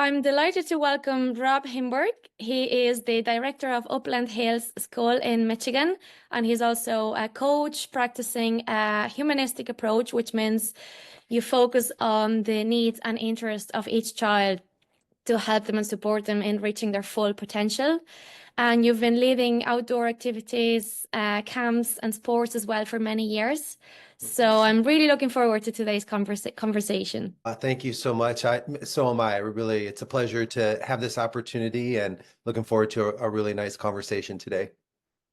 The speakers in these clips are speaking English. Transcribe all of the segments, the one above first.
I'm delighted to welcome Rob Himburg. He is the director of Upland Hills School in Michigan, and he's also a coach practicing a humanistic approach, which means you focus on the needs and interests of each child to help them and support them in reaching their full potential. And you've been leading outdoor activities, camps, and sports as well for many years. So I'm really looking forward to today's conversation. Thank you so much. So am I. Really, it's a pleasure to have this opportunity and looking forward to a really nice conversation today.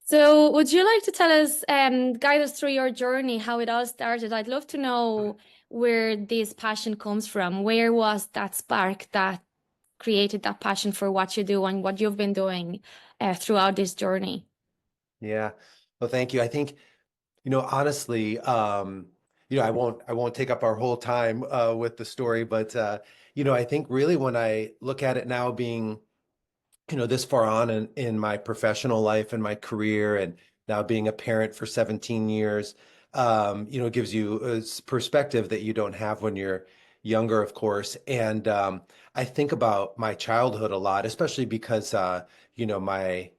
So would you like to tell us, guide us through your journey, how it all started? I'd love to know where this passion comes from. Where was that spark that created that passion for what you do and what you've been doing throughout this journey? Yeah. Well, thank you. I think, honestly, I won't take up our whole time with the story, but I think really when I look at it now being this far on in my professional life and my career, and now being a parent for 17 years, gives you a perspective that you don't have when you're younger, of course. And I think about my childhood a lot, especially because, my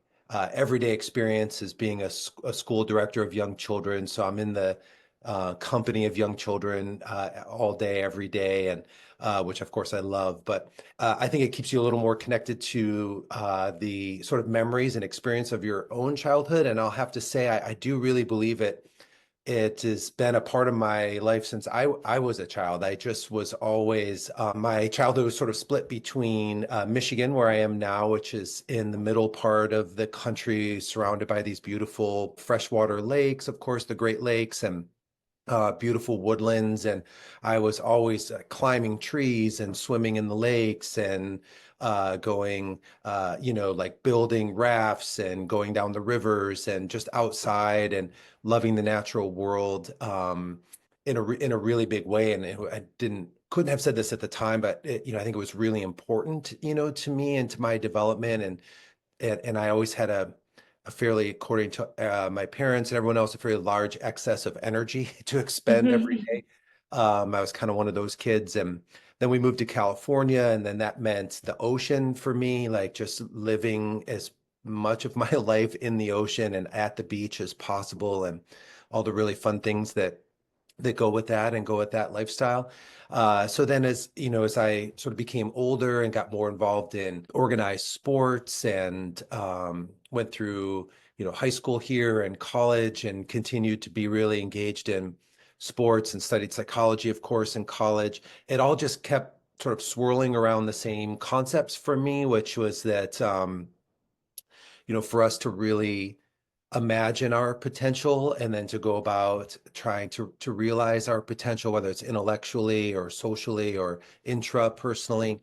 everyday experience is being a school director of young children. So I'm in the company of young children all day, every day, and which of course I love. But I think it keeps you a little more connected to the sort of memories and experience of your own childhood. And I'll have to say, I do really believe it. It has been a part of my life since I was a child. I just was always, my childhood was sort of split between Michigan, where I am now, which is in the middle part of the country, surrounded by these beautiful freshwater lakes, of course, the Great Lakes, and beautiful woodlands. And I was always climbing trees and swimming in the lakes and going, like building rafts and going down the rivers and just outside and loving the natural world in a really big way. And I couldn't have said this at the time, but I think it was really important, to me and to my development. And I always had a fairly, according to my parents and everyone else, a fairly large excess of energy to expend every day. I was kind of one of those kids. And then we moved to California, and then that meant the ocean for me, like just living as much of my life in the ocean and at the beach as possible, and all the really fun things that go with that and go with that lifestyle. So then as I sort of became older and got more involved in organized sports and went through, high school here and college, and continued to be really engaged in sports and studied psychology, of course, in college, it all just kept sort of swirling around the same concepts for me, which was that, for us to really imagine our potential and then to go about trying to realize our potential, whether it's intellectually or socially or intrapersonally.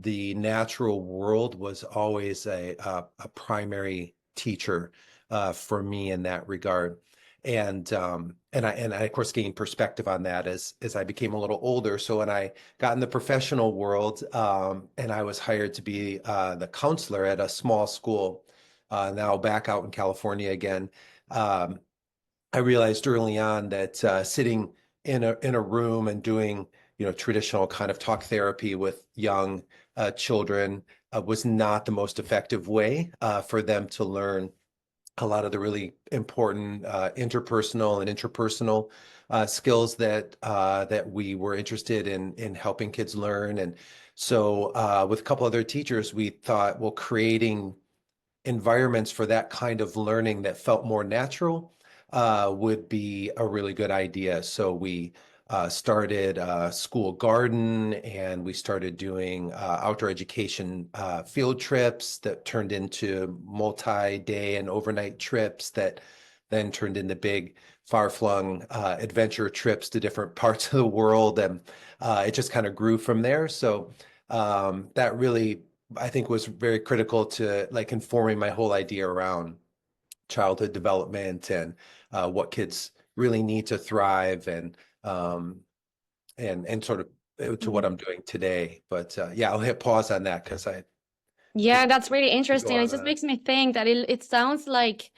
The natural world was always a primary teacher for me in that regard. And I of course gained perspective on that as I became a little older. So when I got in the professional world, and I was hired to be the counselor at a small school, now back out in California again, I realized early on that sitting in a room and doing traditional kind of talk therapy with young children was not the most effective way for them to learn a lot of the really important interpersonal and intrapersonal skills that we were interested in helping kids learn. And so with a couple other teachers, we thought, well, creating environments for that kind of learning that felt more natural would be a really good idea. So we started a school garden, and we started doing outdoor education field trips that turned into multi-day and overnight trips that then turned into big far-flung adventure trips to different parts of the world. And it just kind of grew from there. So that really, I think, was very critical to like informing my whole idea around childhood development and what kids really need to thrive, and sort of to what I'm doing today. But yeah, I'll hit pause on that because I Yeah, that's really could go interesting. It on. just makes me think that it sounds like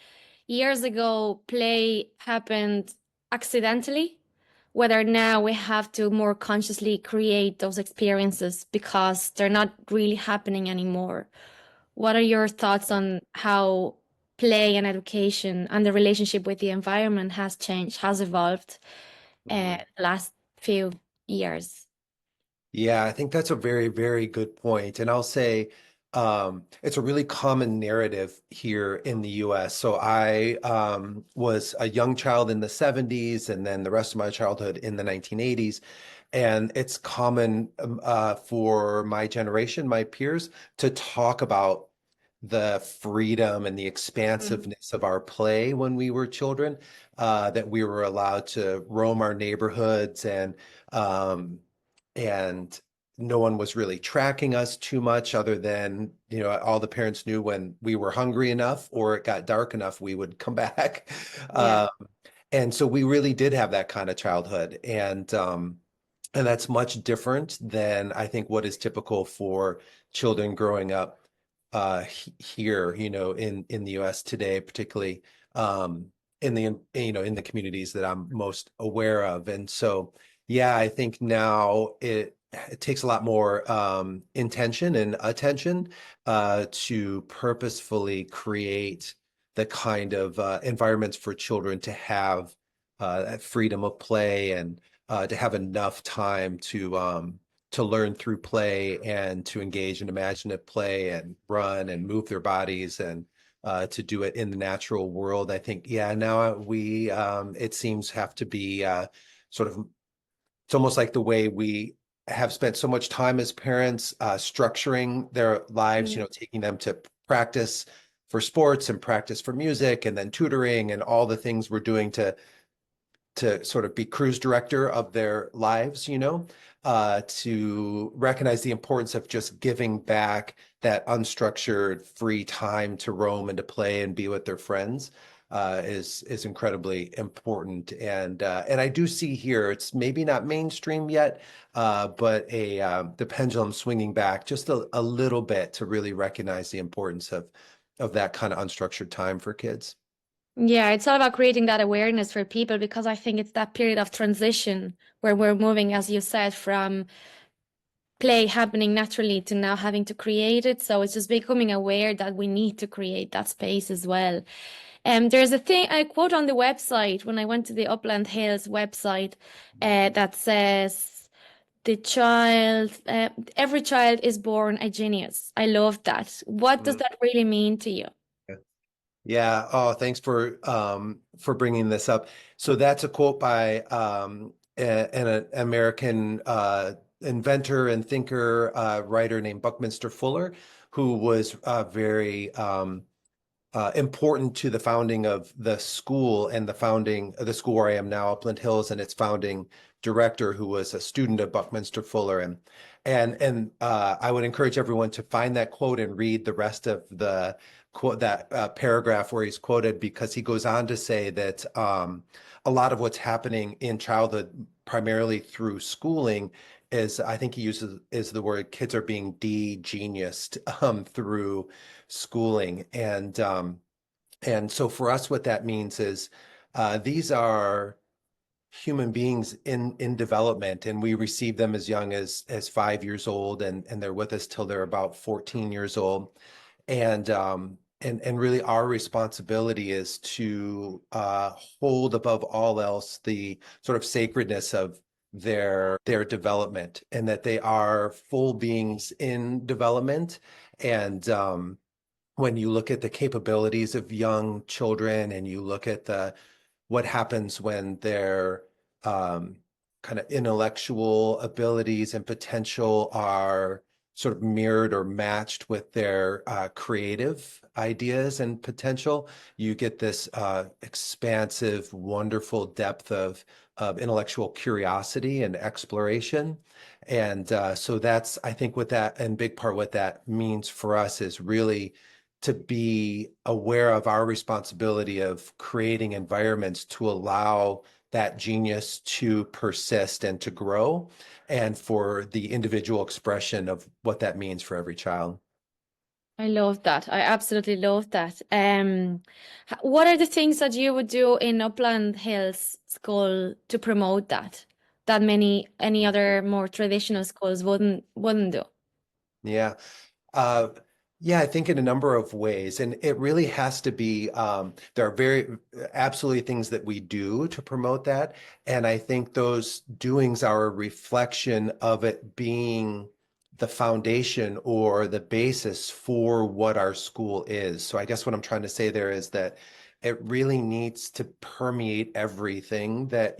years ago play happened accidentally, whether now we have to more consciously create those experiences because they're not really happening anymore. What are your thoughts on how play and education and the relationship with the environment has changed, has evolved Mhm. the last few years? Yeah, I think that's a very, very good point. And I'll say it's a really common narrative here in the US. So I was a young child in the 70s and then the rest of my childhood in the 1980s. And it's common for my generation, my peers, to talk about the freedom and the Mm. expansiveness of our play when we were children, that we were allowed to roam our neighborhoods um, and no one was really tracking us too much other than, all the parents knew when we were hungry enough or it got dark enough, we would come back. Yeah. And so we really did have that kind of childhood. And that's much different than I think what is typical for children growing up here, in the US today, particularly um, in the communities that I'm most aware of. And so, yeah, I think now it takes a lot more intention and attention to purposefully create the kind of environments for children to have that freedom of play and to have enough time to learn through play and to engage in imaginative play and run and move their bodies and to do it in the natural world. I think, yeah, now we it seems have to be sort of it's almost like the way we have spent so much time as parents structuring their lives, Mm. taking them to practice for sports and practice for music and then tutoring and all the things we're doing to sort of be cruise director of their lives, to recognize the importance of just giving back that unstructured, free time to roam and to play and be with their friends is incredibly important. And I do see here it's maybe not mainstream yet, but the pendulum swinging back just a little bit to really recognize the importance of that kind of unstructured time for kids. Yeah, it's all about creating that awareness for people because I think it's that period of transition where we're moving, as you said, from play happening naturally to now having to create it. So it's just becoming aware that we need to create that space as well. There's a thing I quote on the website when I went to the Upland Hills website that says every child is born a genius. I love that. What does Mm. that really mean to you? Yeah. Oh, thanks for bringing this up. So that's a quote by an American inventor and thinker, writer named Buckminster Fuller, who was very important to the founding of the school and the founding of the school where I am now, Upland Hills, and its founding director, who was a student of Buckminster Fuller. And I would encourage everyone to find that quote and read the rest of the quote, that paragraph where he's quoted, because he goes on to say that a lot of what's happening in childhood, primarily through schooling, is I think he uses is the word kids are being de-geniused through schooling. And so for us, what that means is these are human beings in development, and we receive them as young as 5 years old, and they're with us till they're about 14 years old. And really our responsibility is to hold above all else the sort of sacredness of their development, and that they are full beings in development. And when you look at the capabilities of young children and you look at the what happens when their um, kind of intellectual abilities and potential are sort of mirrored or matched with their creative ideas and potential, you get this expansive, wonderful depth of intellectual curiosity and exploration. And so that's, I think, what that, in big part, what that means for us is really to be aware of our responsibility of creating environments to allow that genius to persist and to grow, and for the individual expression of what that means for every child. I love that. I absolutely love that. What are the things that you would do in Upland Hills School to promote that? That many any other more traditional schools wouldn't do. Yeah. Uh, yeah, I think in a number of ways, and it really has to be, there are very absolutely things that we do to promote that. And I think those doings are a reflection of it being the foundation or the basis for what our school is. So I guess what I'm trying to say there is that it really needs to permeate everything that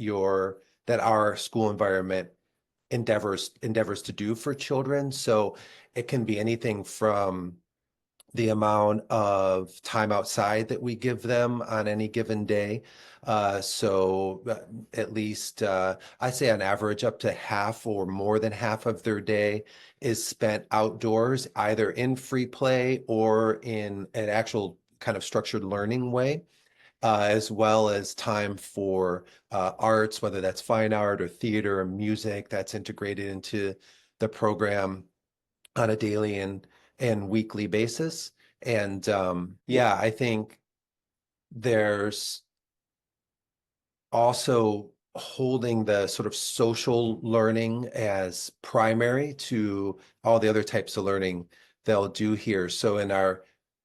our school environment endeavors to do for children. So it can be anything from the amount of time outside that we give them on any given day. At least I say on average up to half or more than half of their day is spent outdoors, either in free play or in an actual kind of structured learning way, as well as time for arts, whether that's fine art or theater or music that's integrated into the program on a daily and weekly basis. And yeah, I think there's also holding the sort of social learning as primary to all the other types of learning they'll do here. So in our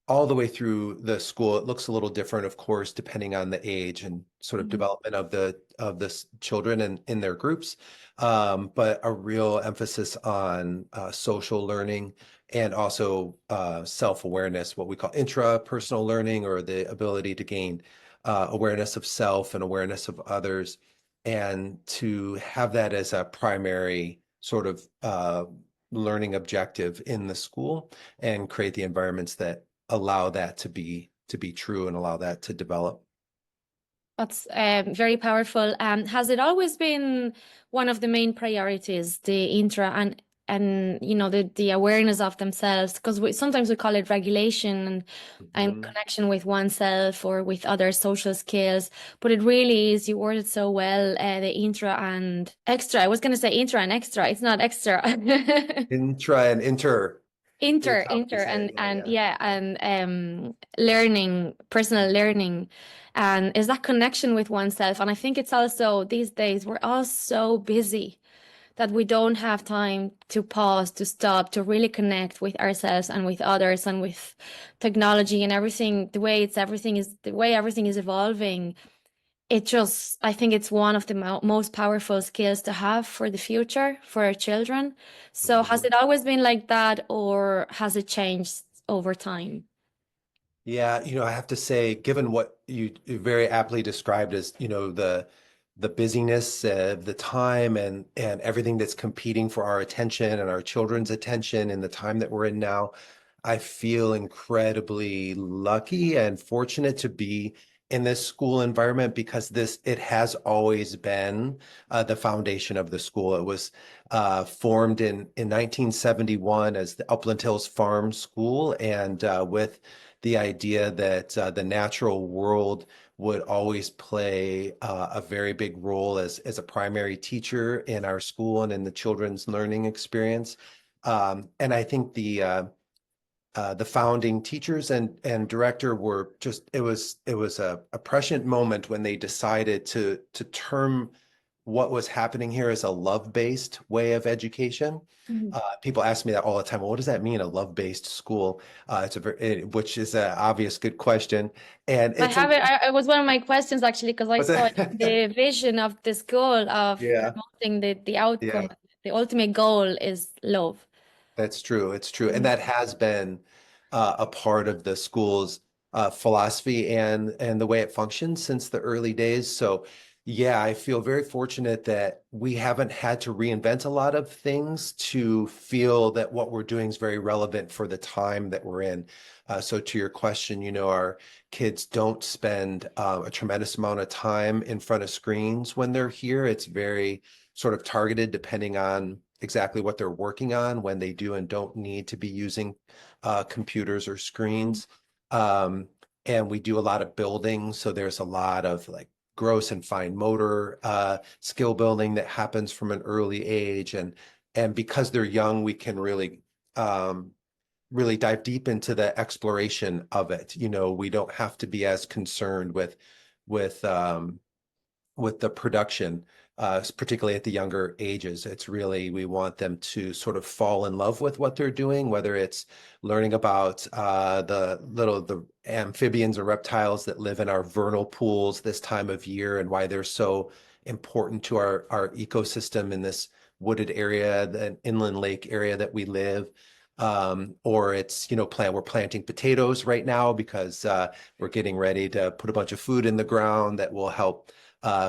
all the way through the school, it looks a little different, of course, depending on the age and sort of Mhm. development of the children and in their groups. But a real emphasis on social learning and also self-awareness, what we call intrapersonal learning, or the ability to gain awareness of self and awareness of others, and to have that as a primary sort of learning objective in the school, and create the environments that allow that to be true and allow that to develop. That's very powerful. Has it always been one of the main priorities, the intra and you know the awareness of themselves? Because sometimes we call it regulation and Mhm. connection with oneself or with other social skills, but it really is. You worded so well, the intra and extra. I was going to say intra and extra. It's not extra. Intra and inter is how we Inter say it. Yeah, and yeah. yeah, and learning, personal learning, and is that connection with oneself. And I think it's also these days we're all so busy that we don't have time to pause, to stop, to really connect with ourselves and with others and with technology and everything, the way everything is evolving. I think it's one of the most powerful skills to have for the future for our children. So has Mhm. it always been like that, or has it changed over time? Yeah, I have to say, given what you very aptly described as, the busyness of the time and everything that's competing for our attention and our children's attention in the time that we're in now, I feel incredibly lucky and fortunate to be in this school environment, because it has always been the foundation of the school. It was formed in 1971 as the Upland Hills Farm School, and with the idea that the natural world would always play a very big role as a primary teacher in our school and in the children's learning experience. And I think the founding teachers and director were just, it was a prescient moment when they decided to term what was happening here as a love-based way of education. Mhm. People ask me that all the time. Well, what does that mean, a love-based school? Which is an obvious good question, and I it's have it. It was one of my questions actually because I what's saw that? the vision of the school of Yeah, promoting the outcome. yeah. The ultimate goal is love. That's true. It's true. And Mhm. that has been a part of the school's philosophy and the way it functions since the early days. So, yeah, I feel very fortunate that we haven't had to reinvent a lot of things to feel that what we're doing is very relevant for the time that we're in. So, to your question, our kids don't spend a tremendous amount of time in front of screens when they're here. It's very sort of targeted depending on exactly what they're working on, when they do and don't need to be using computers or screens. Um, and we do a lot of building. So there's a lot of like gross and fine motor skill building that happens from an early age. And because they're young, we can really um, really dive deep into the exploration of it. You know, we don't have to be as concerned with with the production, particularly at the younger ages. It's really, we want them to sort of fall in love with what they're doing, whether it's learning about the amphibians or reptiles that live in our vernal pools this time of year and why they're so important to our ecosystem in this wooded area, the inland lake area that we live. Or it's, you know, we're planting potatoes right now because we're getting ready to put a bunch of food in the ground that will help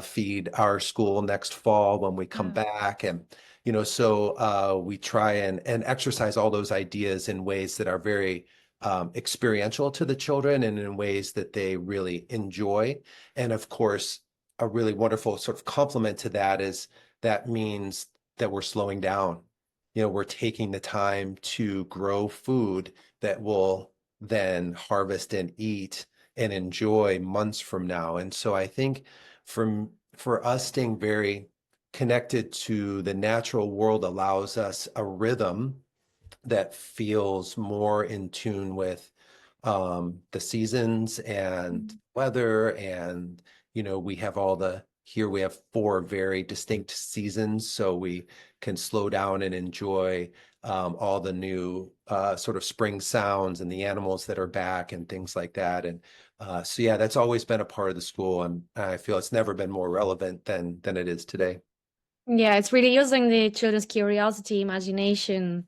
feed our school next fall when we come Yeah. back. And, you know, so we try and exercise all those ideas in ways that are very experiential to the children and in ways that they really enjoy. And of course, a really wonderful sort of complement to that is that means that we're slowing down. You know, we're taking the time to grow food that will then harvest and eat and enjoy months from now. And so I think for us, staying very connected to the natural world allows us a rhythm that feels more in tune with the seasons and Mhm. weather. And, you know, here we have four very distinct seasons, so we can slow down and enjoy all the new sort of spring sounds and the animals that are back and things like that. And so, yeah, that's always been a part of the school, and I feel it's never been more relevant than it is today. Yeah, it's really using the children's curiosity, imagination,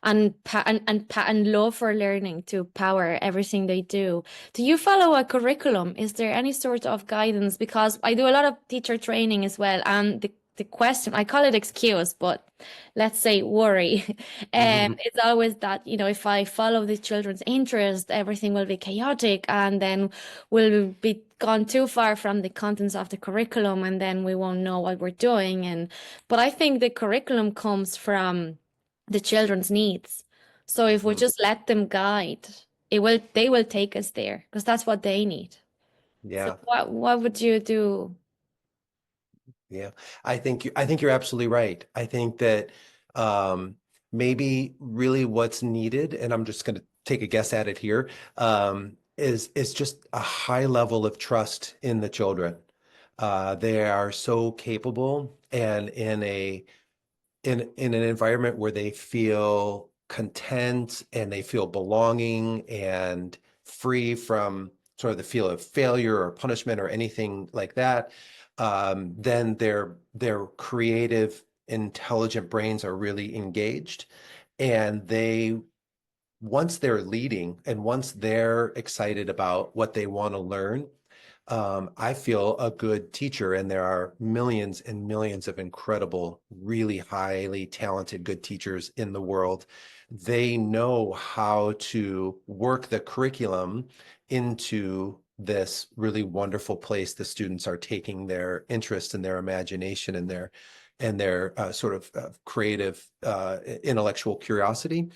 and love for learning to power everything they do. Do you follow a curriculum? Is there any sort of guidance? Because I do a lot of teacher training as well, and the question, I call it excuse, but let's say worry. Mhm. It's always that, you know, if I follow the children's interest, everything will be chaotic, and then we'll be gone too far from the contents of the curriculum, and then we won't know what we're doing. But I think the curriculum comes from the children's needs. So if we Mhm. just let them guide, they will take us there because that's what they need. So Yeah. what would you do? Yeah, I think you're absolutely right. I think that um, maybe really what's needed, and I'm just going to take a guess at it here, is just a high level of trust in the children. They are so capable, and in an environment where they feel content and they feel belonging and free from sort of the feel of failure or punishment or anything like that, then their creative, intelligent brains are really engaged, and they once they're leading and once they're excited about what they want to learn, I feel a good teacher, and there are millions and millions of incredible, really highly talented, good teachers in the world. They know how to work the curriculum into this really wonderful place the students are taking their interest and their imagination and their sort of creative intellectual curiosity.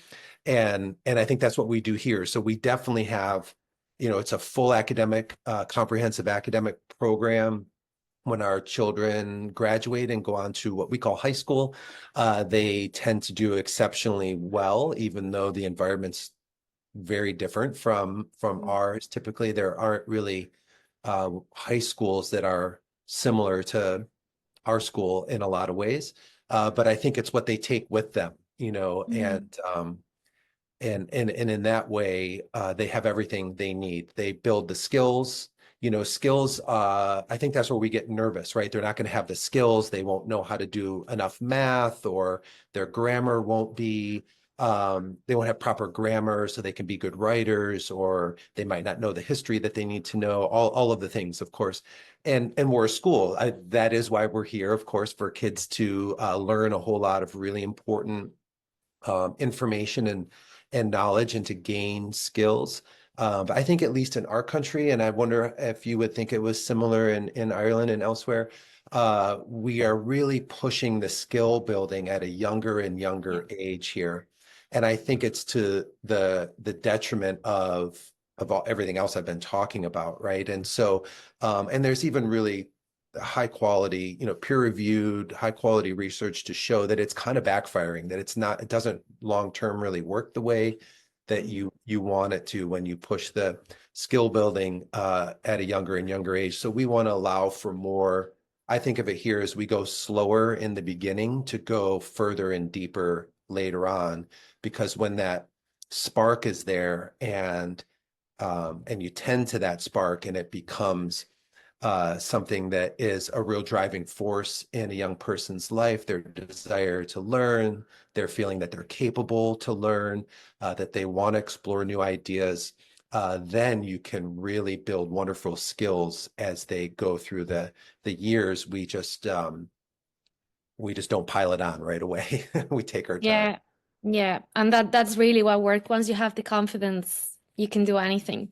And I think that's what we do here. So we definitely have, you know, it's a full academic, comprehensive academic program. When our children graduate and go on to what we call high school, they tend to do exceptionally well, even though the environment's very different from ours. Typically, there aren't really high schools that are similar to our school in a lot of ways. But I think it's what they take with them, you know, Mhm. and in that way they have everything they need. They build the skills, you know, skills. I think that's where we get nervous, right? They're not going to have the skills, they won't know how to do enough math, or their grammar won't be they won't have proper grammar so they can be good writers, or they might not know the history that they need to know, all of the things, of course. And we're a school. That is why we're here, of course, for kids to learn a whole lot of really important information and knowledge, and to gain skills. But I think at least in our country, and I wonder if you would think it was similar in Ireland and elsewhere, we are really pushing the skill building at a younger and Yeah. younger age here. And I think it's to the detriment of everything else I've been talking about, right? And so, and there's even really high quality, you know, peer reviewed, high quality research to show that it's kind of backfiring, that it doesn't long term really work the way that you want it to when you push the skill building at a younger and younger age. So we want to allow for more. I think of it here as we go slower in the beginning to go further and deeper later on, because when that spark is there and you tend to that spark and it becomes something that is a real driving force in a young person's life, their desire to learn, their feeling that they're capable to learn, that they want to explore new ideas, then you can really build wonderful skills as they go through the years. We just don't pile it on right away. We take our time. Yeah. Yeah. And that's really what work. Once you have the confidence, you can do anything.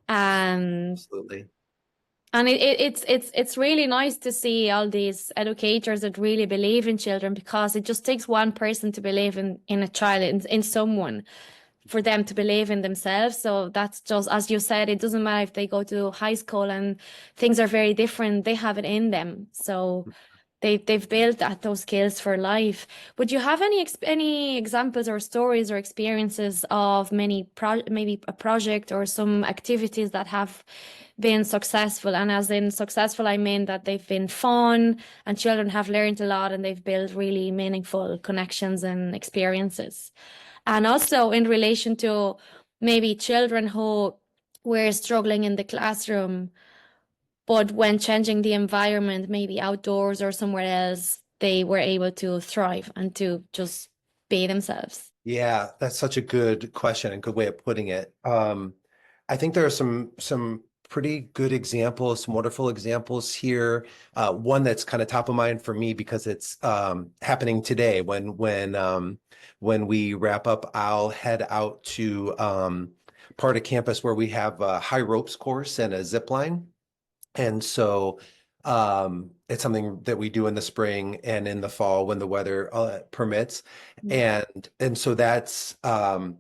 And Absolutely. it's really nice to see all these educators that really believe in children, because it just takes one person to believe in a child, in someone, for them to believe in themselves. So that's just, as you said, it doesn't matter if they go to high school and things are very different, they have it in them. So they've built those skills for life. Would you have any examples or stories or experiences of maybe a project or some activities that have been successful? And as in successful, I mean that they've been fun and children have learned a lot and they've built really meaningful connections and experiences. And also in relation to maybe children who were struggling in the classroom, but when changing the environment, maybe outdoors or somewhere else, they were able to thrive and to just be themselves. Yeah, that's such a good question and good way of putting it. I think there are some pretty good examples, some wonderful examples here. One that's kind of top of mind for me because it's happening today. When we wrap up, I'll head out to part of campus where we have a high ropes course and a zip line. And so it's something that we do in the spring and in the fall when the weather permits. And so that's an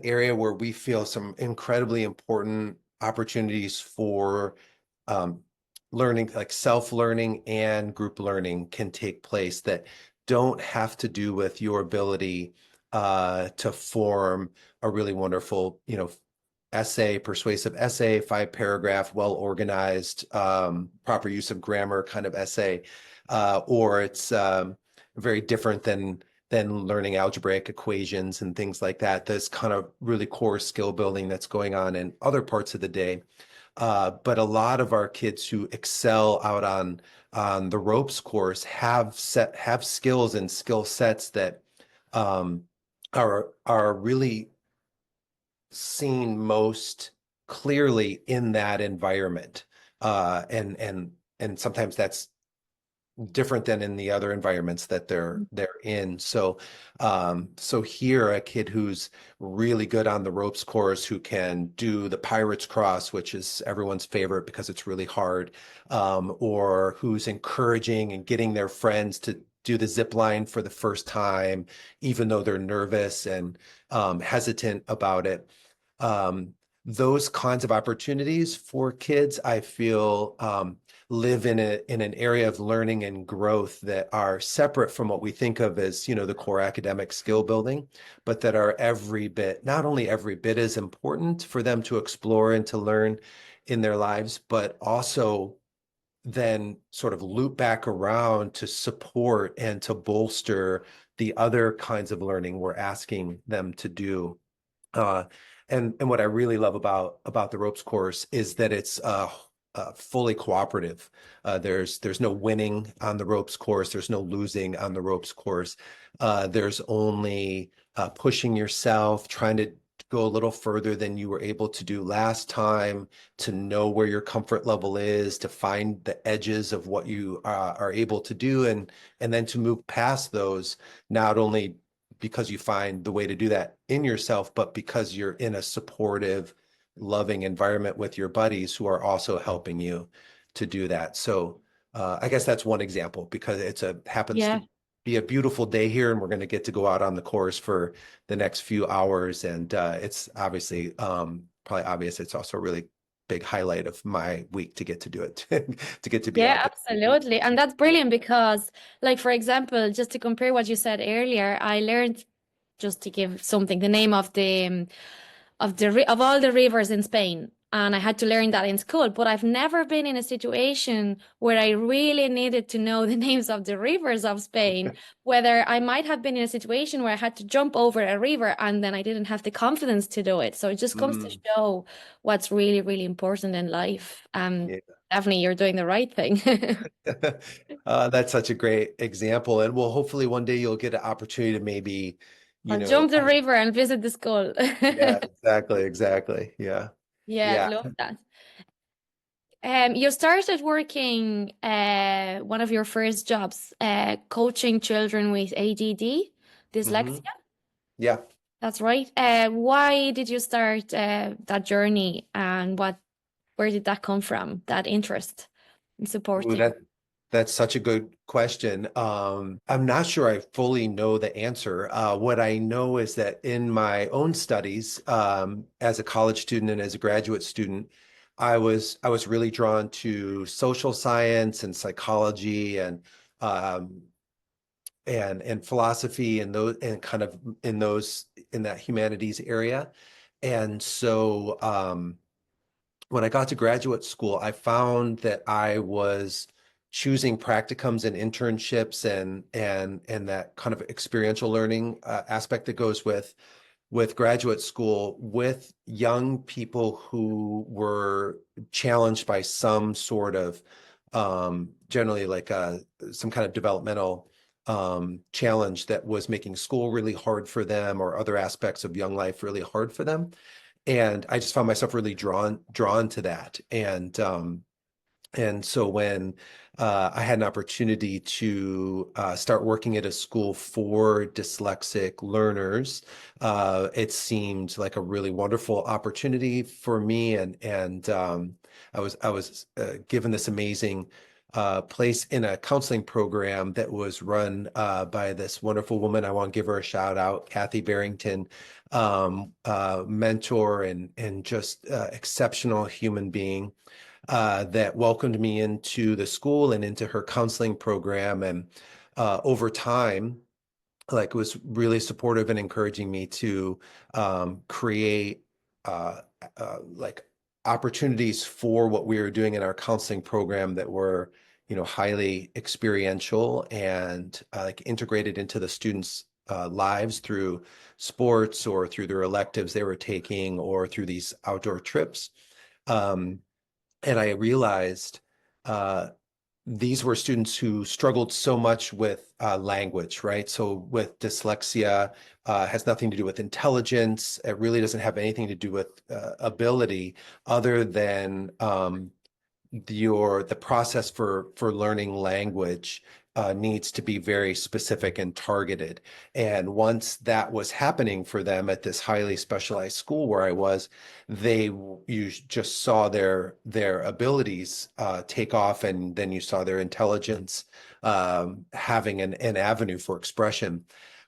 area where we feel some incredibly important opportunities for um, learning, like self-learning and group learning can take place that don't have to do with your ability to form a really wonderful, essay, persuasive essay, 5 paragraph, well organized, proper use of grammar kind of essay, or it's very different than learning algebraic equations and things like that. This kind of really core skill building that's going on in other parts of the day. But a lot of our kids who excel out on the ropes course have skills and skill sets that um, are really seen most clearly in that environment. And sometimes that's different than in the other environments that they're in. So here a kid who's really good on the ropes course, who can do the Pirates Cross, which is everyone's favorite because it's really hard, or who's encouraging and getting their friends to do the zip line for the first time, even though they're nervous and hesitant about it. Those kinds of opportunities for kids, I feel, live in an area of learning and growth that are separate from what we think of as, the core academic skill building, but that are not only every bit as important for them to explore and to learn in their lives, but also then sort of loop back around to support and to bolster the other kinds of learning we're asking them to do. Uh, and what I really love about the ropes course is that it's fully cooperative. There's no winning on the ropes course. There's no losing on the ropes course. There's only pushing yourself, trying to go a little further than you were able to do last time, to know where your comfort level is, to find the edges of what you are able to do, and then to move past those, not only because you find the way to do that in yourself, but because you're in a supportive, loving environment with your buddies who are also helping you to do that. So I guess that's one example, because happens Yeah. to be a beautiful day here, and we're going to get to go out on the course for the next few hours. And it's obviously probably obvious. It's also a really big highlight of my week to get to do it, to get to be Yeah, out there. absolutely. And that's brilliant because, like, for example, just to compare what you said earlier, I learned just to give something, the name of of all the rivers in Spain. And I had to learn that in school, but I've never been in a situation where I really needed to know the names of the rivers of Spain, whether I might have been in a situation where I had to jump over a river and then I didn't have the confidence to do it. So it just comes to Mm, show what's really, really important in life. yeah. Definitely you're doing the right thing. That's such a great example. And well, hopefully one day you'll get an opportunity to maybe, you Or know, jump the river and visit the school. yeah, exactly, exactly. Yeah. Yeah, Yeah. love that. You started working one of your first jobs, coaching children with ADD, Hmm. dyslexia. Yeah. That's right. Why did you start that journey, and where did that come from? That interest in Ooh, supporting. that's such a good question. I'm not sure I fully know the answer. What I know is that in my own studies, as a college student and as a graduate student, I was really drawn to social science and psychology um, and philosophy and those and kind of in that humanities area. And so when I got to graduate school, I found that I was choosing practicums and internships and that kind of experiential learning aspect that goes with graduate school with young people who were challenged by some sort of generally like some kind of developmental challenge that was making school really hard for them or other aspects of young life really hard for them. And I just found myself really drawn to that. And so when I had an opportunity to start working at a school for dyslexic learners, it seemed like a really wonderful opportunity for me. And I was given this amazing place in a counseling program that was run by this wonderful woman. I want to give her a shout out, Kathy Barrington, mentor and just exceptional human being that welcomed me into the school and into her counseling program. And over time, like was really supportive and encouraging me to create uh, like opportunities for what we were doing in our counseling program that were, highly experiential and like integrated into the students' lives through sports or through their electives they were taking or through these outdoor trips. Um, and I realized uh, these were students who struggled so much with language, right? So with dyslexia, has nothing to do with intelligence. It really doesn't have anything to do with ability other than the process for learning language needs to be very specific and targeted. And once that was happening for them at this highly specialized school where I was, you just saw their abilities take off, and then you saw their intelligence having an avenue for expression.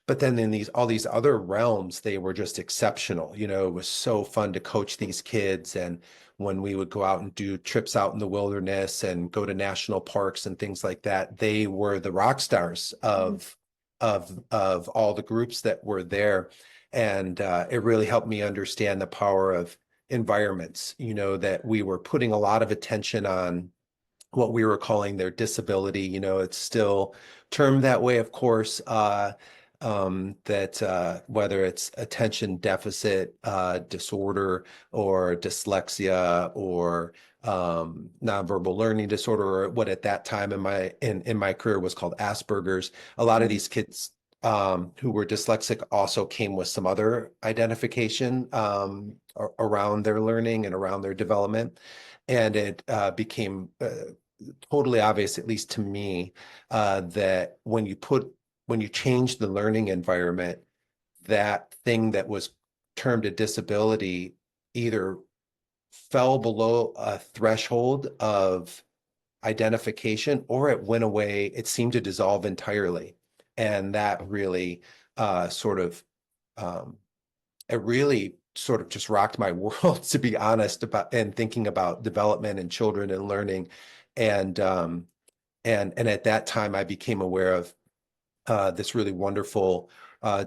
But then in all these other realms, they were just exceptional. It was so fun to coach these kids. And when we would go out and do trips out in the wilderness and go to national parks and things like that, they were the rock stars Mhm. of all the groups that were there. And it really helped me understand the power of environments, that we were putting a lot of attention on what we were calling their disability. It's still termed that way, of course, that whether it's attention deficit disorder or dyslexia or nonverbal learning disorder, or what at that time in my career was called Asperger's. A lot of these kids who were dyslexic also came with some other identification around their learning and around their development. And it became totally obvious, at least to me, that when you change the learning environment, that thing that was termed a disability either fell below a threshold of identification or it went away. It seemed to dissolve entirely. And that really sort of um, it really sort of just rocked my world, to be honest, about and thinking about development and children and learning. And and at that time I became aware of this really wonderful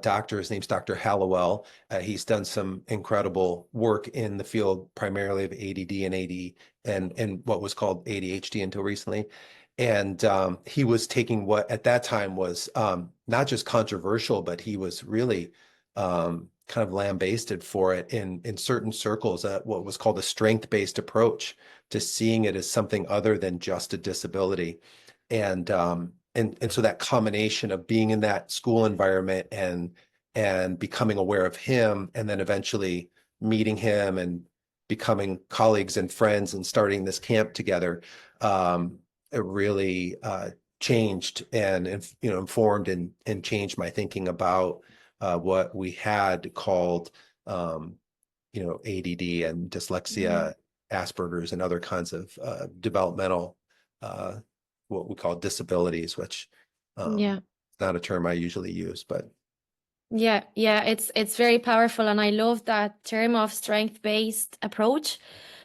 doctor. His name's Dr. Hallowell. He's done some incredible work in the field, primarily of ADD and and what was called ADHD until recently. And he was taking what at that time was not just controversial, but he was really kind of lambasted for it in certain circles, what was called a strength-based approach to seeing it as something other than just a disability. And so that combination of being in that school environment and becoming aware of him, and then eventually meeting him and becoming colleagues and friends and starting this camp together, it really changed and informed and changed my thinking about what we had called ADD and dyslexia, Asperger's, and other kinds of developmental what we call disabilities, which Yeah. is not a term I usually use, but Yeah, yeah, it's very powerful, and I love that term of strength-based approach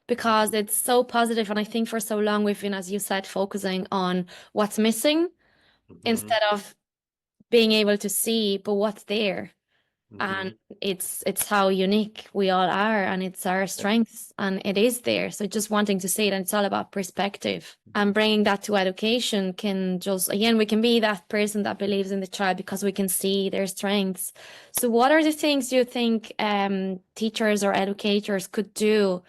because it's so positive. And I think for so long we've been, as you said, focusing on what's missing Mhm, instead of being able to see, but what's there. And mhm. it's how unique we all are, and it's our strengths, and it is there. So just wanting to see it, and it's all about perspective. And bringing that to education can just, again, we can be that person that believes in the child because we can see their strengths. So what are the things you think teachers or educators could do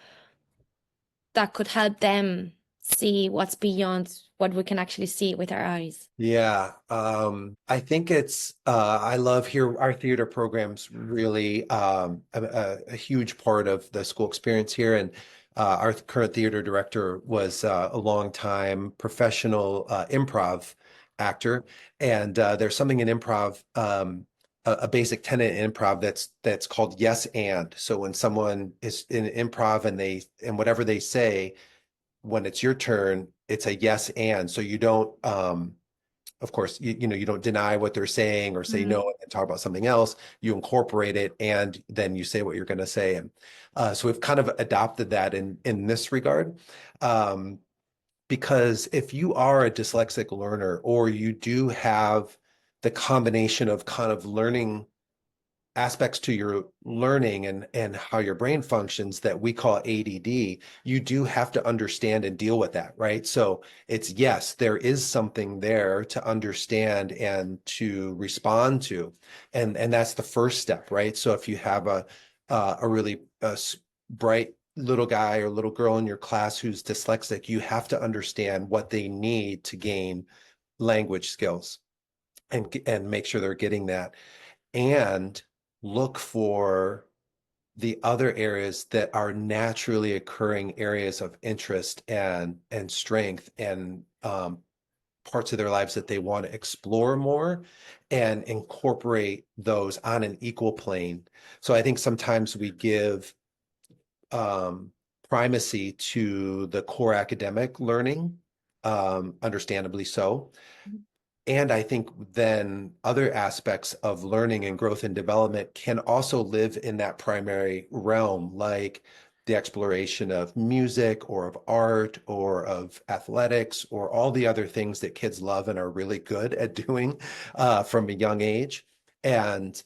that could help them see what's beyond what we can actually see with our eyes? Yeah, I think I love here our theater programs really a huge part of the school experience here. And our current theater director was a long-time professional improv actor. And there's something in improv, a basic tenet in improv that's called yes and. So when someone is in improv and whatever they say, when it's your turn, it's a yes and. So you don't of course, you don't deny what they're saying or say no and talk about something else. You incorporate it, and then you say what you're going to say. And so we've kind of adopted that in this regard. Um, because if you are a dyslexic learner, or you do have the combination of kind of learning aspects to your learning and how your brain functions that we call ADD, you do have to understand and deal with that, right? So it's yes, there is something there to understand and to respond to, and that's the first step, right? So if you have a really bright little guy or little girl in your class who's dyslexic, you have to understand what they need to gain language skills and make sure they're getting that, and look for the other areas that are naturally occurring areas of interest and strength and parts of their lives that they want to explore more and incorporate those on an equal plane. So I think sometimes we give um, primacy to the core academic learning, understandably so. And I think then other aspects of learning and growth and development can also live in that primary realm, like the exploration of music or of art or of athletics or all the other things that kids love and are really good at doing from a young age. And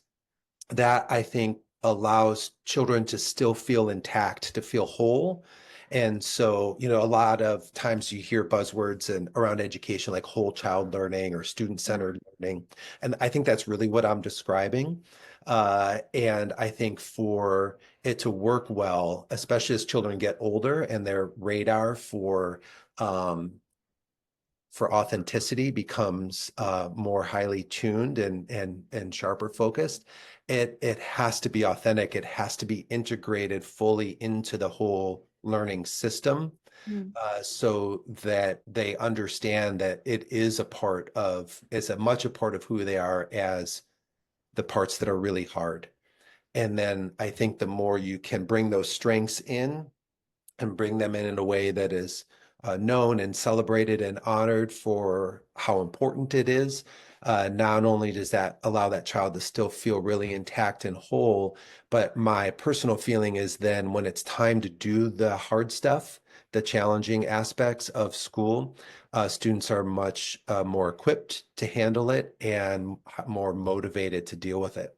that, I think, allows children to still feel intact, to feel whole. And so, a lot of times you hear buzzwords and around education like whole child learning or student-centered learning. And I think that's really what I'm describing. And I think for it to work well, especially as children get older and their radar for authenticity becomes more highly tuned and sharper focused, it has to be authentic. It has to be integrated fully into the whole learning system, Mm. so that they understand that it is as much a part of who they are as the parts that are really hard. And then I think the more you can bring those strengths in and bring them in a way that is known and celebrated and honored for how important it is, not only does that allow that child to still feel really intact and whole, but my personal feeling is then when it's time to do the hard stuff, the challenging aspects of school, students are much more equipped to handle it and more motivated to deal with it.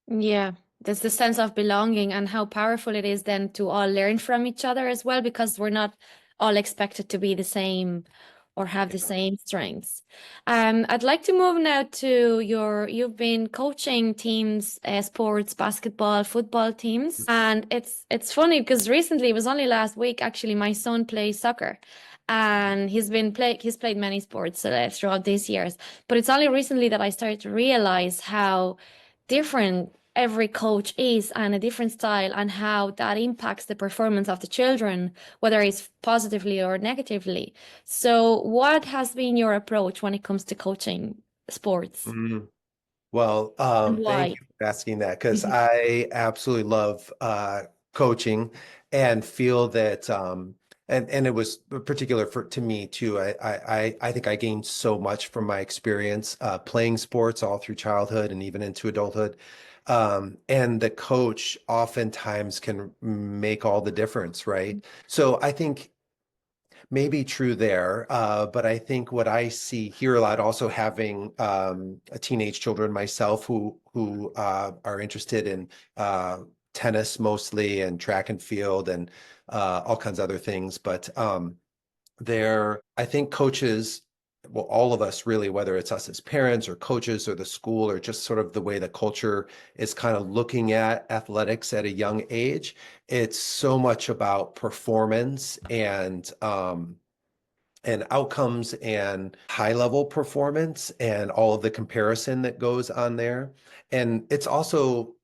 Yeah, there's the sense of belonging and how powerful it is then to all learn from each other as well, because we're not all expected to be the same or have the same strengths. I'd like to move now to you've been coaching teams, sports, basketball, football teams. And it's funny because recently, it was only last week, actually, my son plays soccer. And he's played many sports throughout these years. But it's only recently that I started to realize how different every coach is and a different style and how that impacts the performance of the children, whether it's positively or negatively. So, what has been your approach when it comes to coaching sports Mhm. Well, and thank why? you for asking that because I absolutely love coaching and feel that and it was particular for to me too. I think I gained so much from my experience playing sports all through childhood and even into adulthood. And the coach oftentimes can make all the difference, right? So I think maybe true there, but I think what I see here a lot, also having a teenage children myself who are interested in tennis mostly and track and field and all kinds of other things. But I think coaches, well, all of us really, whether it's us as parents or coaches or the school or just sort of the way the culture is kind of looking at athletics at a young age, it's so much about performance and outcomes and high level performance and all of the comparison that goes on there. And it's also,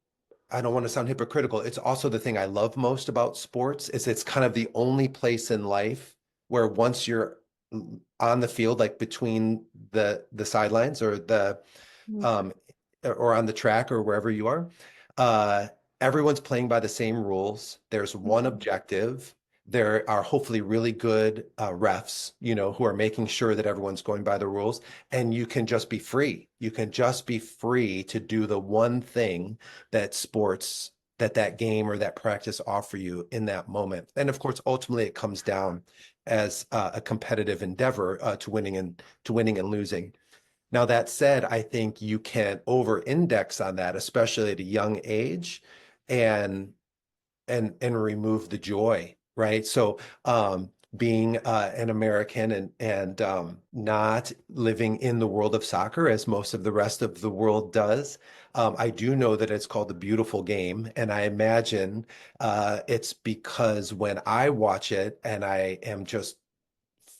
I don't want to sound hypocritical. It's also the thing I love most about sports is it's kind of the only place in life where once you're on the field, like between the sidelines or the Mm. um, or on the track or wherever you are, uh, everyone's playing by the same rules. There's one objective. There are hopefully really good refs, who are making sure that everyone's going by the rules, and you can just be free. You can just be free to do the one thing that that game or that practice offer you in that moment. And of course, ultimately, it comes down as a competitive endeavor to winning and losing. Now, that said, I think you can over-index on that, especially at a young age, and and remove the joy, right? So, being an American and not living in the world of soccer as most of the rest of the world does, I do know that it's called the beautiful game, and I imagine it's because when I watch it, and I am just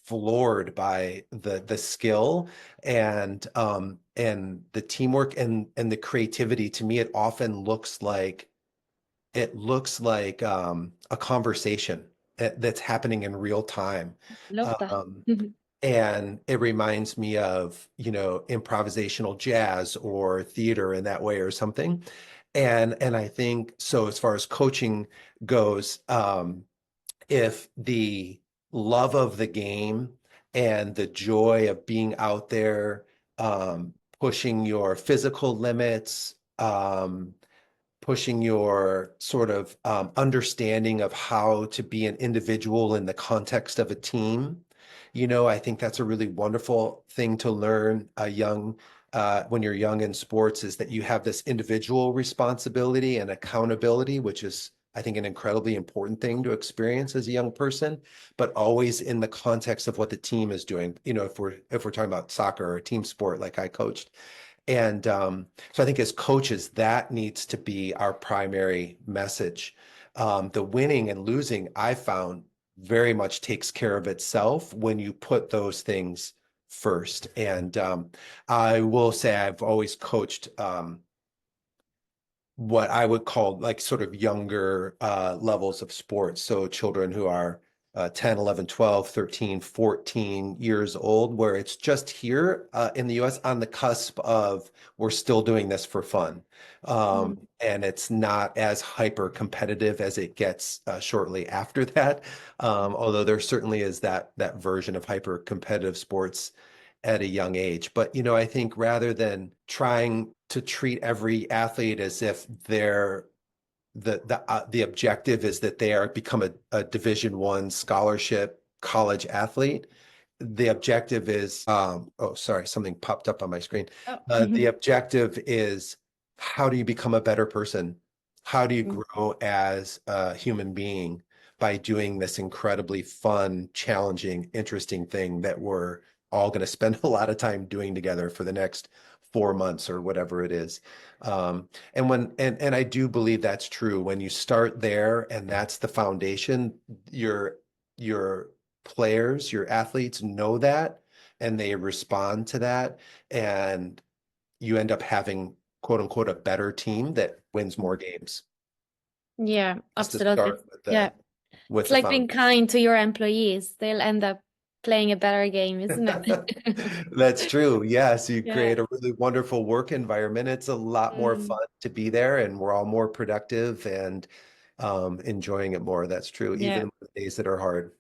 floored by the skill and the teamwork and the creativity. To me, it often looks like a conversation that's happening in real time. Love that. Um, and it reminds me of, improvisational jazz or theater in that way or something. And I think so as far as coaching goes, if the love of the game and the joy of being out there, pushing your physical limits, pushing your sort of understanding of how to be an individual in the context of a team. I think that's a really wonderful thing to learn when you're young in sports, is that you have this individual responsibility and accountability, which is, I think, an incredibly important thing to experience as a young person, but always in the context of what the team is doing. If we're talking about soccer or team sport, like I coached, and so I think as coaches, that needs to be our primary message. The winning and losing, I found, very much takes care of itself when you put those things first. And I will say I've always coached what I would call like sort of younger levels of sports. So children who are 10, 11, 12, 13, 14 years old, where it's just here in the US on the cusp of we're still doing this for fun. And it's not as hyper competitive as it gets shortly after that. Although there certainly is that version of hyper competitive sports at a young age. But, I think rather than trying to treat every athlete as if they're the objective is that they are become a Division I scholarship college athlete. The objective is, oh, sorry, something popped up on my screen. Oh. The objective is how do you become a better person? How do you grow as a human being by doing this incredibly fun, challenging, interesting thing that we're all going to spend a lot of time doing together for the next 4 months or whatever it is. And I do believe that's true. When you start there and that's the foundation, your players, your athletes know that and they respond to that. And you end up having quote unquote a better team that wins more games. Yeah, Just to absolutely. start with Yeah. with It's the like being foundation. kind to your employees. They'll end up playing a better game, isn't it? That's true. Yes, you Yeah. create a really wonderful work environment. It's a lot more Mm. fun to be there, and we're all more productive and enjoying it more. That's true, Yeah. even the days that are hard.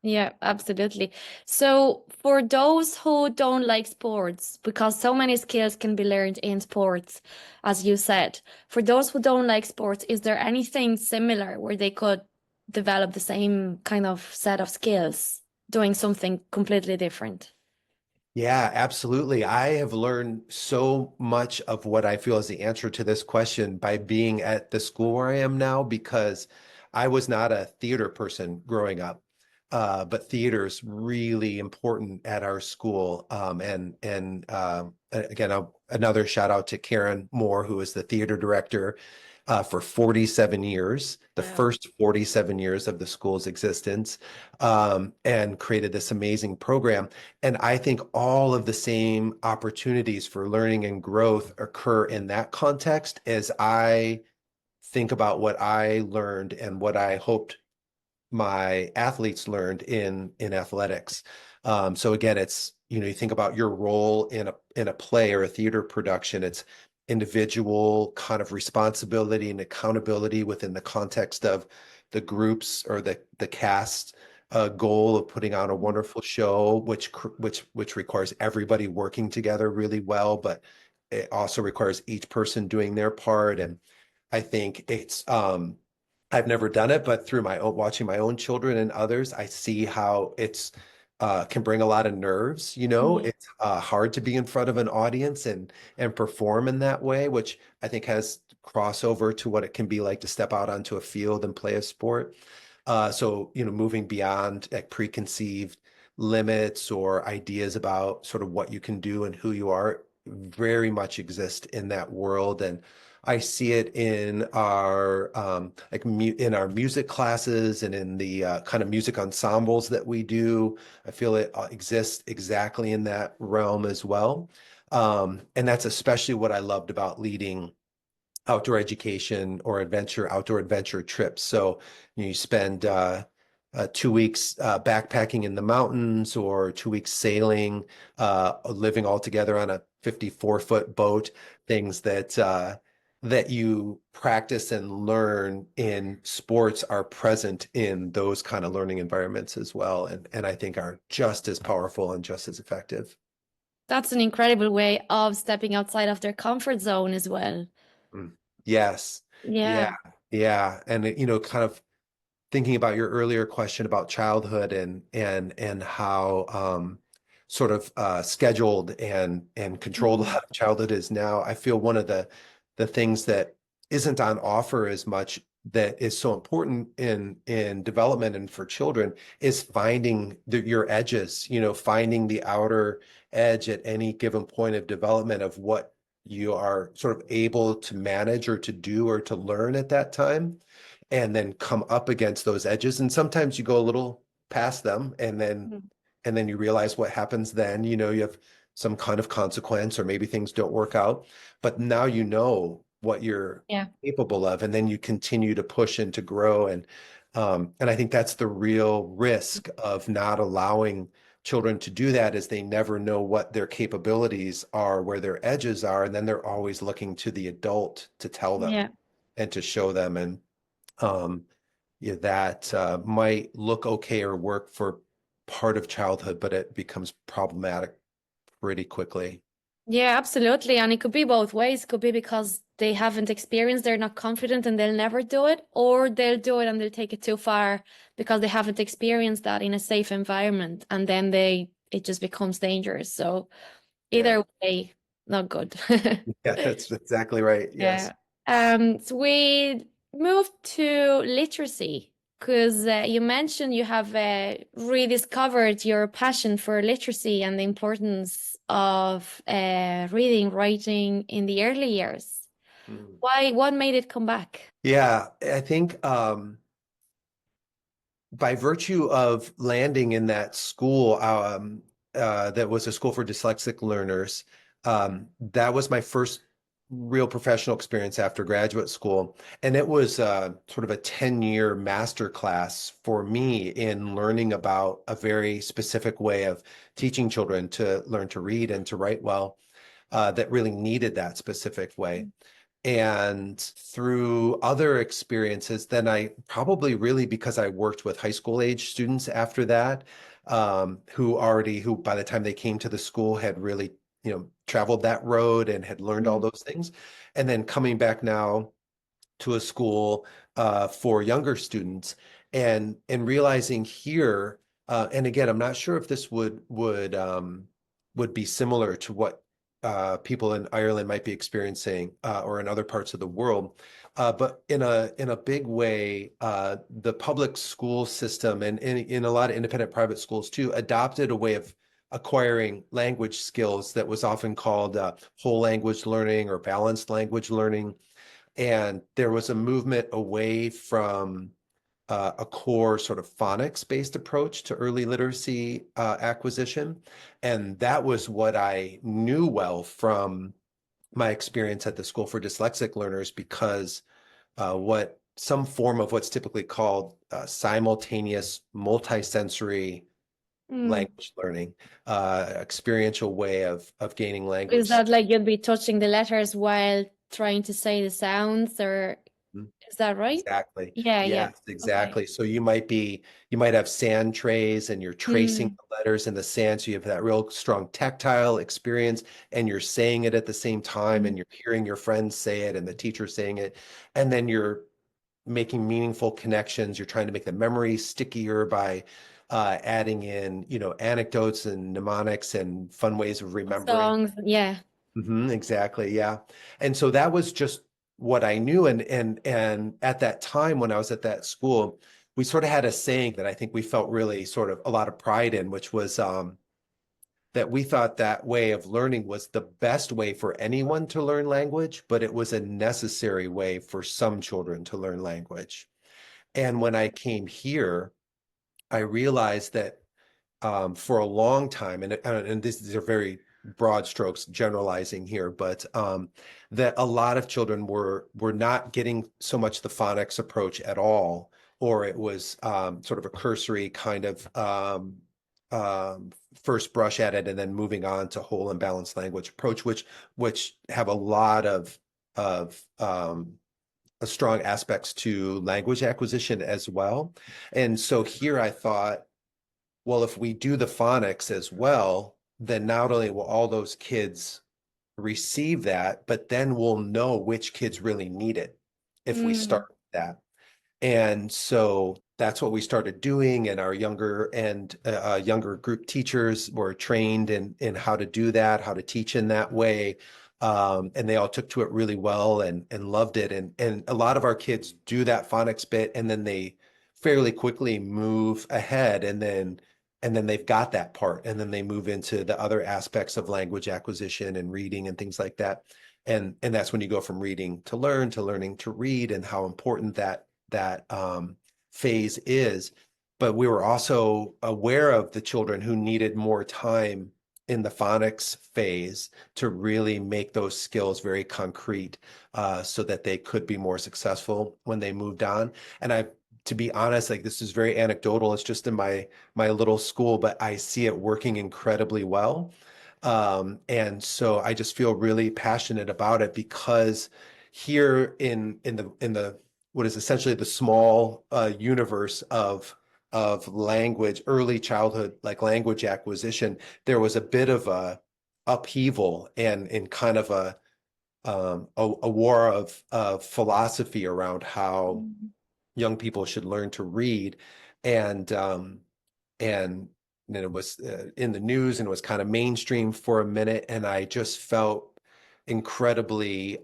Yeah, absolutely. So for those who don't like sports, because so many skills can be learned in sports, as you said, for those who don't like sports, is there anything similar where they could develop the same kind of set of skills doing something completely different? Yeah, absolutely. I have learned so much of what I feel is the answer to this question by being at the school where I am now because I was not a theater person growing up. But theater is really important at our school. Again, another shout out to Karen Moore, who is the theater director for 47 years, the Wow. first 47 years of the school's existence, and created this amazing program. And I think all of the same opportunities for learning and growth occur in that context as I think about what I learned and what I hoped my athletes learned in athletics. So again, it's you think about your role in a play or a theater production. It's individual kind of responsibility and accountability within the context of the groups or the cast goal of putting on a wonderful show, which requires everybody working together really well, but it also requires each person doing their part. And I think I've never done it, but through my own watching my own children and others, I see how it's can bring a lot of nerves. Mhm. It's hard to be in front of an audience and perform in that way, which I think has crossover to what it can be like to step out onto a field and play a sport. So, moving beyond like preconceived limits or ideas about sort of what you can do and who you are very much exist in that world. And I see it in our in our music classes and in the kind of music ensembles that we do. I feel it exists exactly in that realm as well. And that's especially what I loved about leading outdoor education or outdoor adventure trips. So you spend 2 weeks backpacking in the mountains or 2 weeks sailing, living all together on a 54-foot boat, things that you practice and learn in sports are present in those kind of learning environments as well. And I think are just as powerful and just as effective. That's an incredible way of stepping outside of their comfort zone as well. Mm. Yes. Yeah. Yeah. Yeah. And kind of thinking about your earlier question about childhood and how sort of scheduled and controlled a Mhm. lot of childhood is now, I feel one of the things that isn't on offer as much that is so important in development and for children is finding your edges, finding the outer edge at any given point of development of what you are sort of able to manage or to do or to learn at that time and then come up against those edges. And sometimes you go a little past them Mhm. and then you realize what happens then. You have some kind of consequence or maybe things don't work out. But now you know what you're Yeah. capable of, and then you continue to push and to grow. And I think that's the real risk of not allowing children to do that is they never know what their capabilities are, where their edges are, and then they're always looking to the adult to tell them Yeah. and to show them. And um, yeah, that might look okay or work for part of childhood, but it becomes problematic pretty quickly. Yeah, absolutely. And it could be both ways. It could be because they haven't experienced, they're not confident and they'll never do it, or they'll do it and they'll take it too far because they haven't experienced that in a safe environment. And then it just becomes dangerous. So Yeah. either way, not good. Yeah, that's exactly right. Yes. Yeah. So we moved to literacy because you mentioned you have rediscovered your passion for literacy and the importance of reading, writing in the early years. Mm. Why, what made it come back? Yeah, I think by virtue of landing in that school, that was a school for dyslexic learners, that was my first real professional experience after graduate school. And it was sort of a 10-year master class for me in learning about a very specific way of teaching children to learn to read and to write well, that really needed that specific way. And through other experiences, then I probably really because I worked with high school age students after that, who by the time they came to the school had really, traveled that road and had learned all Mm. those things. And then coming back now to a school for younger students and realizing here, and again, I'm not sure if this would be similar to what people in Ireland might be experiencing or in other parts of the world. But in a big way, the public school system and in a lot of independent private schools too adopted a way of acquiring language skills that was often called whole language learning or balanced language learning. And there was a movement away from a core sort of phonics-based approach to early literacy acquisition. And that was what I knew well from my experience at the School for Dyslexic Learners, because what some form of what's typically called simultaneous multisensory Mm. language learning, experiential way of gaining Is language. that like you'd be touching the letters while trying to say the sounds, or is that right? Exactly. Yeah, yeah. Yes, Okay. exactly. So you might have sand trays and you're tracing Mm. the letters in the sand. So you have that real strong tactile experience and you're saying it at the same time Mm. and you're hearing your friends say it and the teacher saying it. And then you're making meaningful connections. You're trying to make the memory stickier by adding in, anecdotes and mnemonics and fun ways of remembering. Songs, yeah. Exactly. Yeah. And so that was just what I knew. And at that time when I was at that school, we sort of had a saying that I think we felt really sort of a lot of pride in, which was that we thought that way of learning was the best way for anyone to learn language, but it was a necessary way for some children to learn language. And when I came here, I realized that for a long time, and these are very broad strokes generalizing here, but that a lot of children were not getting so much the phonics approach at all, or it was sort of a cursory kind of first brush at it, and then moving on to whole and balanced language approach, which have a lot of strong aspects to language acquisition as well. And so here I thought, well, if we do the phonics as well, then not only will all those kids receive that, but then we'll know which kids really need it if we Mm. start with that. And so that's what we started doing, and our younger group teachers were trained in how to do that, how to teach in that way. And they all took to it really well and loved it. And a lot of our kids do that phonics bit, and then they fairly quickly move ahead, and then they've got that part, and then they move into the other aspects of language acquisition and reading and things like that. And that's when you go from reading to learn to learning to read, and how important that phase is. But we were also aware of the children who needed more time in the phonics phase to really make those skills very concrete, so that they could be more successful when they moved on. And to be honest, like, this is very anecdotal. It's just in my little school, but I see it working incredibly well. And so I just feel really passionate about it, because here in the what is essentially the small universe of language, early childhood, like language acquisition, there was a bit of upheaval and in kind of a war of philosophy around how Mm. young people should learn to read, and and then it was in the news and it was kind of mainstream for a minute, and I just felt incredibly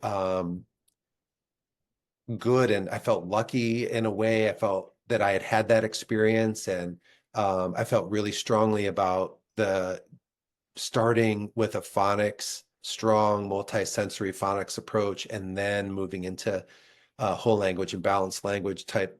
good, and I felt lucky in a way. I felt that I had that experience, and I felt really strongly about the starting with a phonics, strong multisensory phonics approach, and then moving into whole language and balanced language type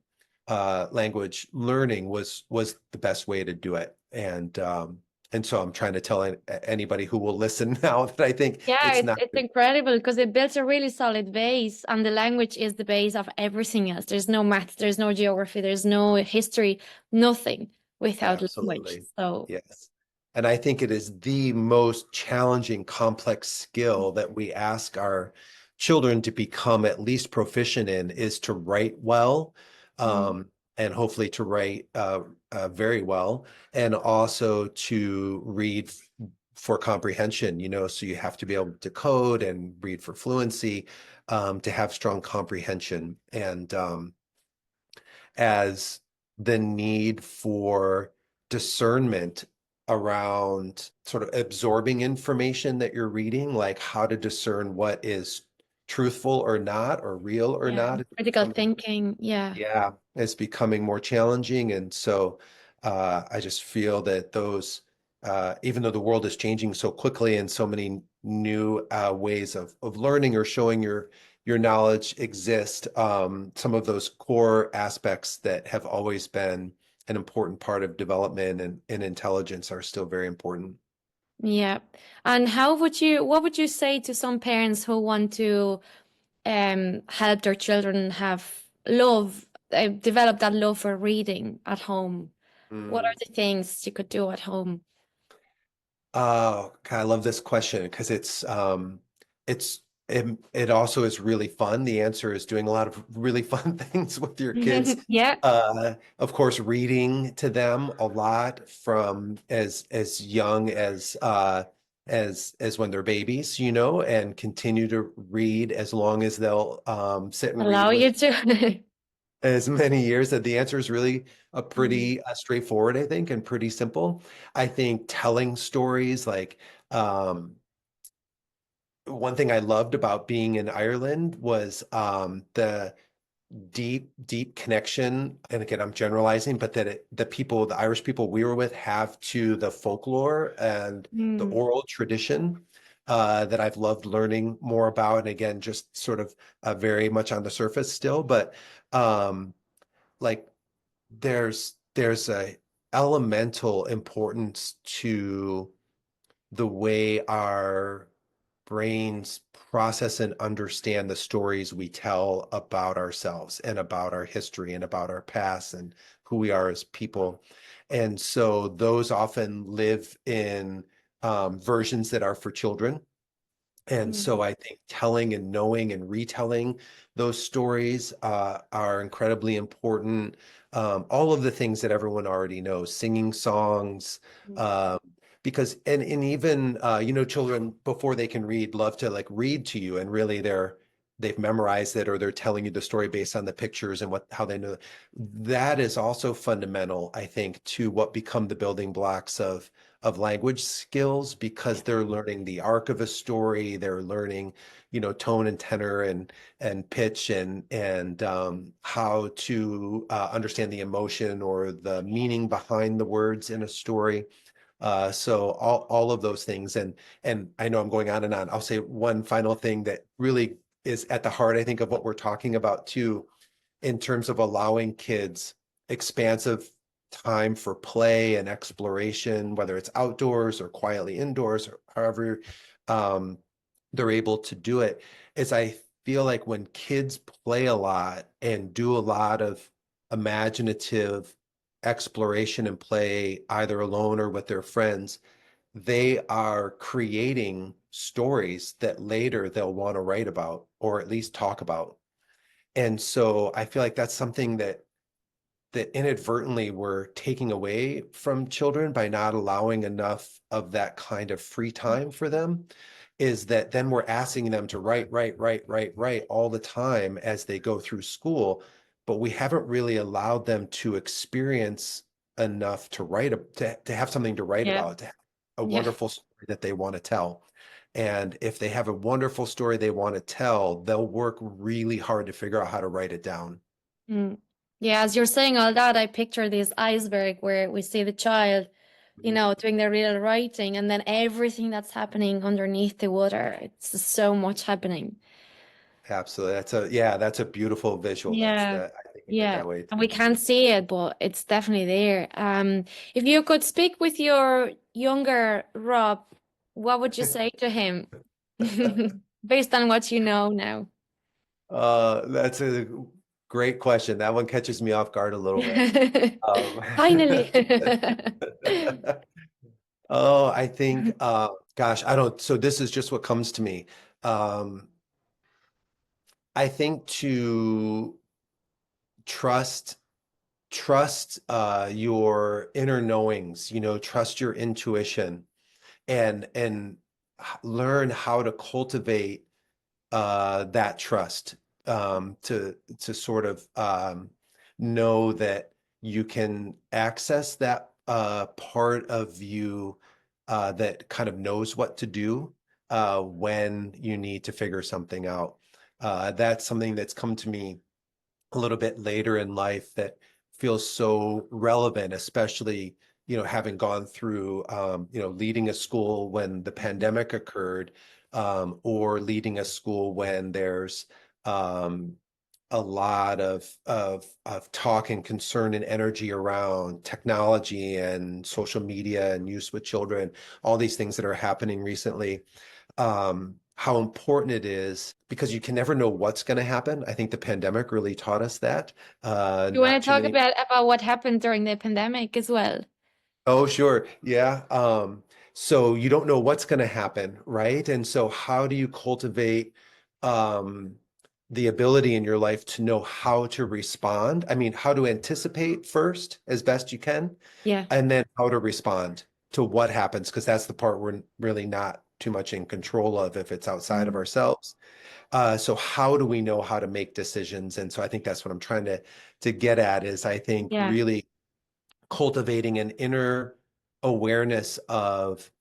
language learning was the best way to do it. And so I'm trying to tell anybody who will listen now that I think Yeah, it's not. it's incredible because it builds a really solid base, and the language is the base of everything else. There's no math, there's no geography, there's no history, nothing without language. Absolutely. So, Yes. And I think it is the most challenging, complex skill that we ask our children to become at least proficient in is to write well, mm, and hopefully to write very well, and also to read for comprehension, so you have to be able to code and read for fluency, to have strong comprehension. And as the need for discernment around sort of absorbing information that you're reading, like how to discern what is truthful or not, or real or yeah, not. critical thinking. Yeah. Yeah, it's becoming more challenging. And so I just feel that those, even though the world is changing so quickly and so many new ways of learning or showing your knowledge exist, some of those core aspects that have always been an important part of development and intelligence are still very important. Yeah. And what would you say to some parents who want to help their children have develop that love for reading at home? What are Mm. the things you could do at home? Oh, God, I love this question because it's it also is really fun. The answer is doing a lot of really fun things with your kids. Yeah. Of course, reading to them a lot from as young as when they're babies, and continue to read as long as they'll sit and read Allow with you to. as many years. That the answer is really a Mm, pretty straightforward, I think, and pretty simple. I think telling stories, like one thing I loved about being in Ireland was the deep connection. And again, I'm generalizing, but the Irish people we were with have to the folklore and the mm, oral tradition that I've loved learning more about. And again, just sort of very much on the surface still, but um, like there's a elemental importance to the way our brains process and understand the stories we tell about ourselves and about our history and about our past and who we are as people. And so those often live in versions that are for children. And so mm, I think telling and knowing and retelling those stories are incredibly important. All of the things that everyone already knows, singing songs, mm. um, because and even children before they can read love to like read to you, and really they've memorized it or they're telling you the story based on the pictures and how they know. That is also fundamental, I think, to what become the building blocks of language skills, because they're learning the arc of a story, they're learning, tone and tenor and pitch and how to understand the emotion or the meaning behind the words in a story. So all of those things, and I know I'm going on and on. I'll say one final thing that really is at the heart, I think, of what we're talking about too, in terms of allowing kids expansive time for play and exploration, whether it's outdoors or quietly indoors or however um, they're able to do it, is I feel like when kids play a lot and do a lot of imaginative exploration and play either alone or with their friends, they are creating stories that later they'll want to write about or at least talk about. And so I feel like that's something that that inadvertently we're taking away from children by not allowing enough of that kind of free time for them is that then we're asking them to write all the time as they go through school, but we haven't really allowed them to experience enough to to have something to write Yeah. about, to have a Yeah. wonderful story that they want to tell. And if they have a wonderful story they want to tell, they'll work really hard to figure out how to write it down. Mm. Yeah, as you're saying all that, I picture this iceberg where we see the child, doing their real writing, and then everything that's happening underneath the water. It's just so much happening. Absolutely. That's a beautiful visual. Yeah. I think of it Yeah. that way And we too. can't see it, but it's definitely there. If you could speak with your younger Rob, what would you say to him? Based on what you know now. That's a great question. That one catches me off guard a little bit. Um, Finally. oh, I think, gosh, I don't, so this is just what comes to me. Um, I think to trust, trust your inner knowings, trust your intuition and learn how to cultivate that trust, to sort of know that you can access that part of you that kind of knows what to do when you need to figure something out. That's something that's come to me a little bit later in life that feels so relevant, especially, having gone through, leading a school when the pandemic occurred, or leading a school when there's um, a lot of talk and concern and energy around technology and social media and use with children, all these things that are happening recently, how important it is because you can never know what's going to happen. I think the pandemic really taught us that. You want Not to too talk many. about what happened during the pandemic as well? Oh, sure. Yeah. So you don't know what's going to happen, right? And so how do you cultivate um, the ability in your life to know how to respond? I mean, how to anticipate first as best you can, Yeah. and then how to respond to what happens, because that's the part we're really not too much in control of if it's outside of Mm. ourselves. So how do we know how to make decisions? And so I think that's what I'm trying to get at is I think Yeah. really cultivating an inner awareness of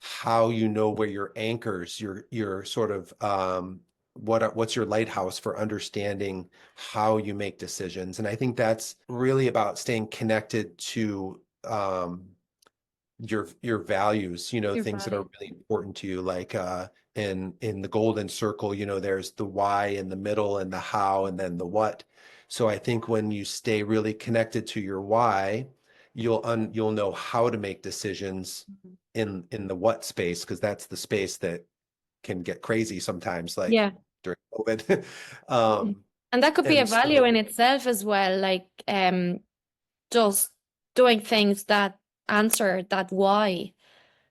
how you know where your anchors, your sort of what's your lighthouse for understanding how you make decisions. And I think that's really about staying connected to your values, Your things that are value. really important to you, like in the golden circle, there's the why in the middle and the how and then the what. So I think when you stay really connected to your why, you'll know how to make decisions Mhm. in the what space, because that's the space that can get crazy sometimes, like Yeah. during COVID. Mm. um And that could be a and value so in itself as well, like just doing things that answer that why.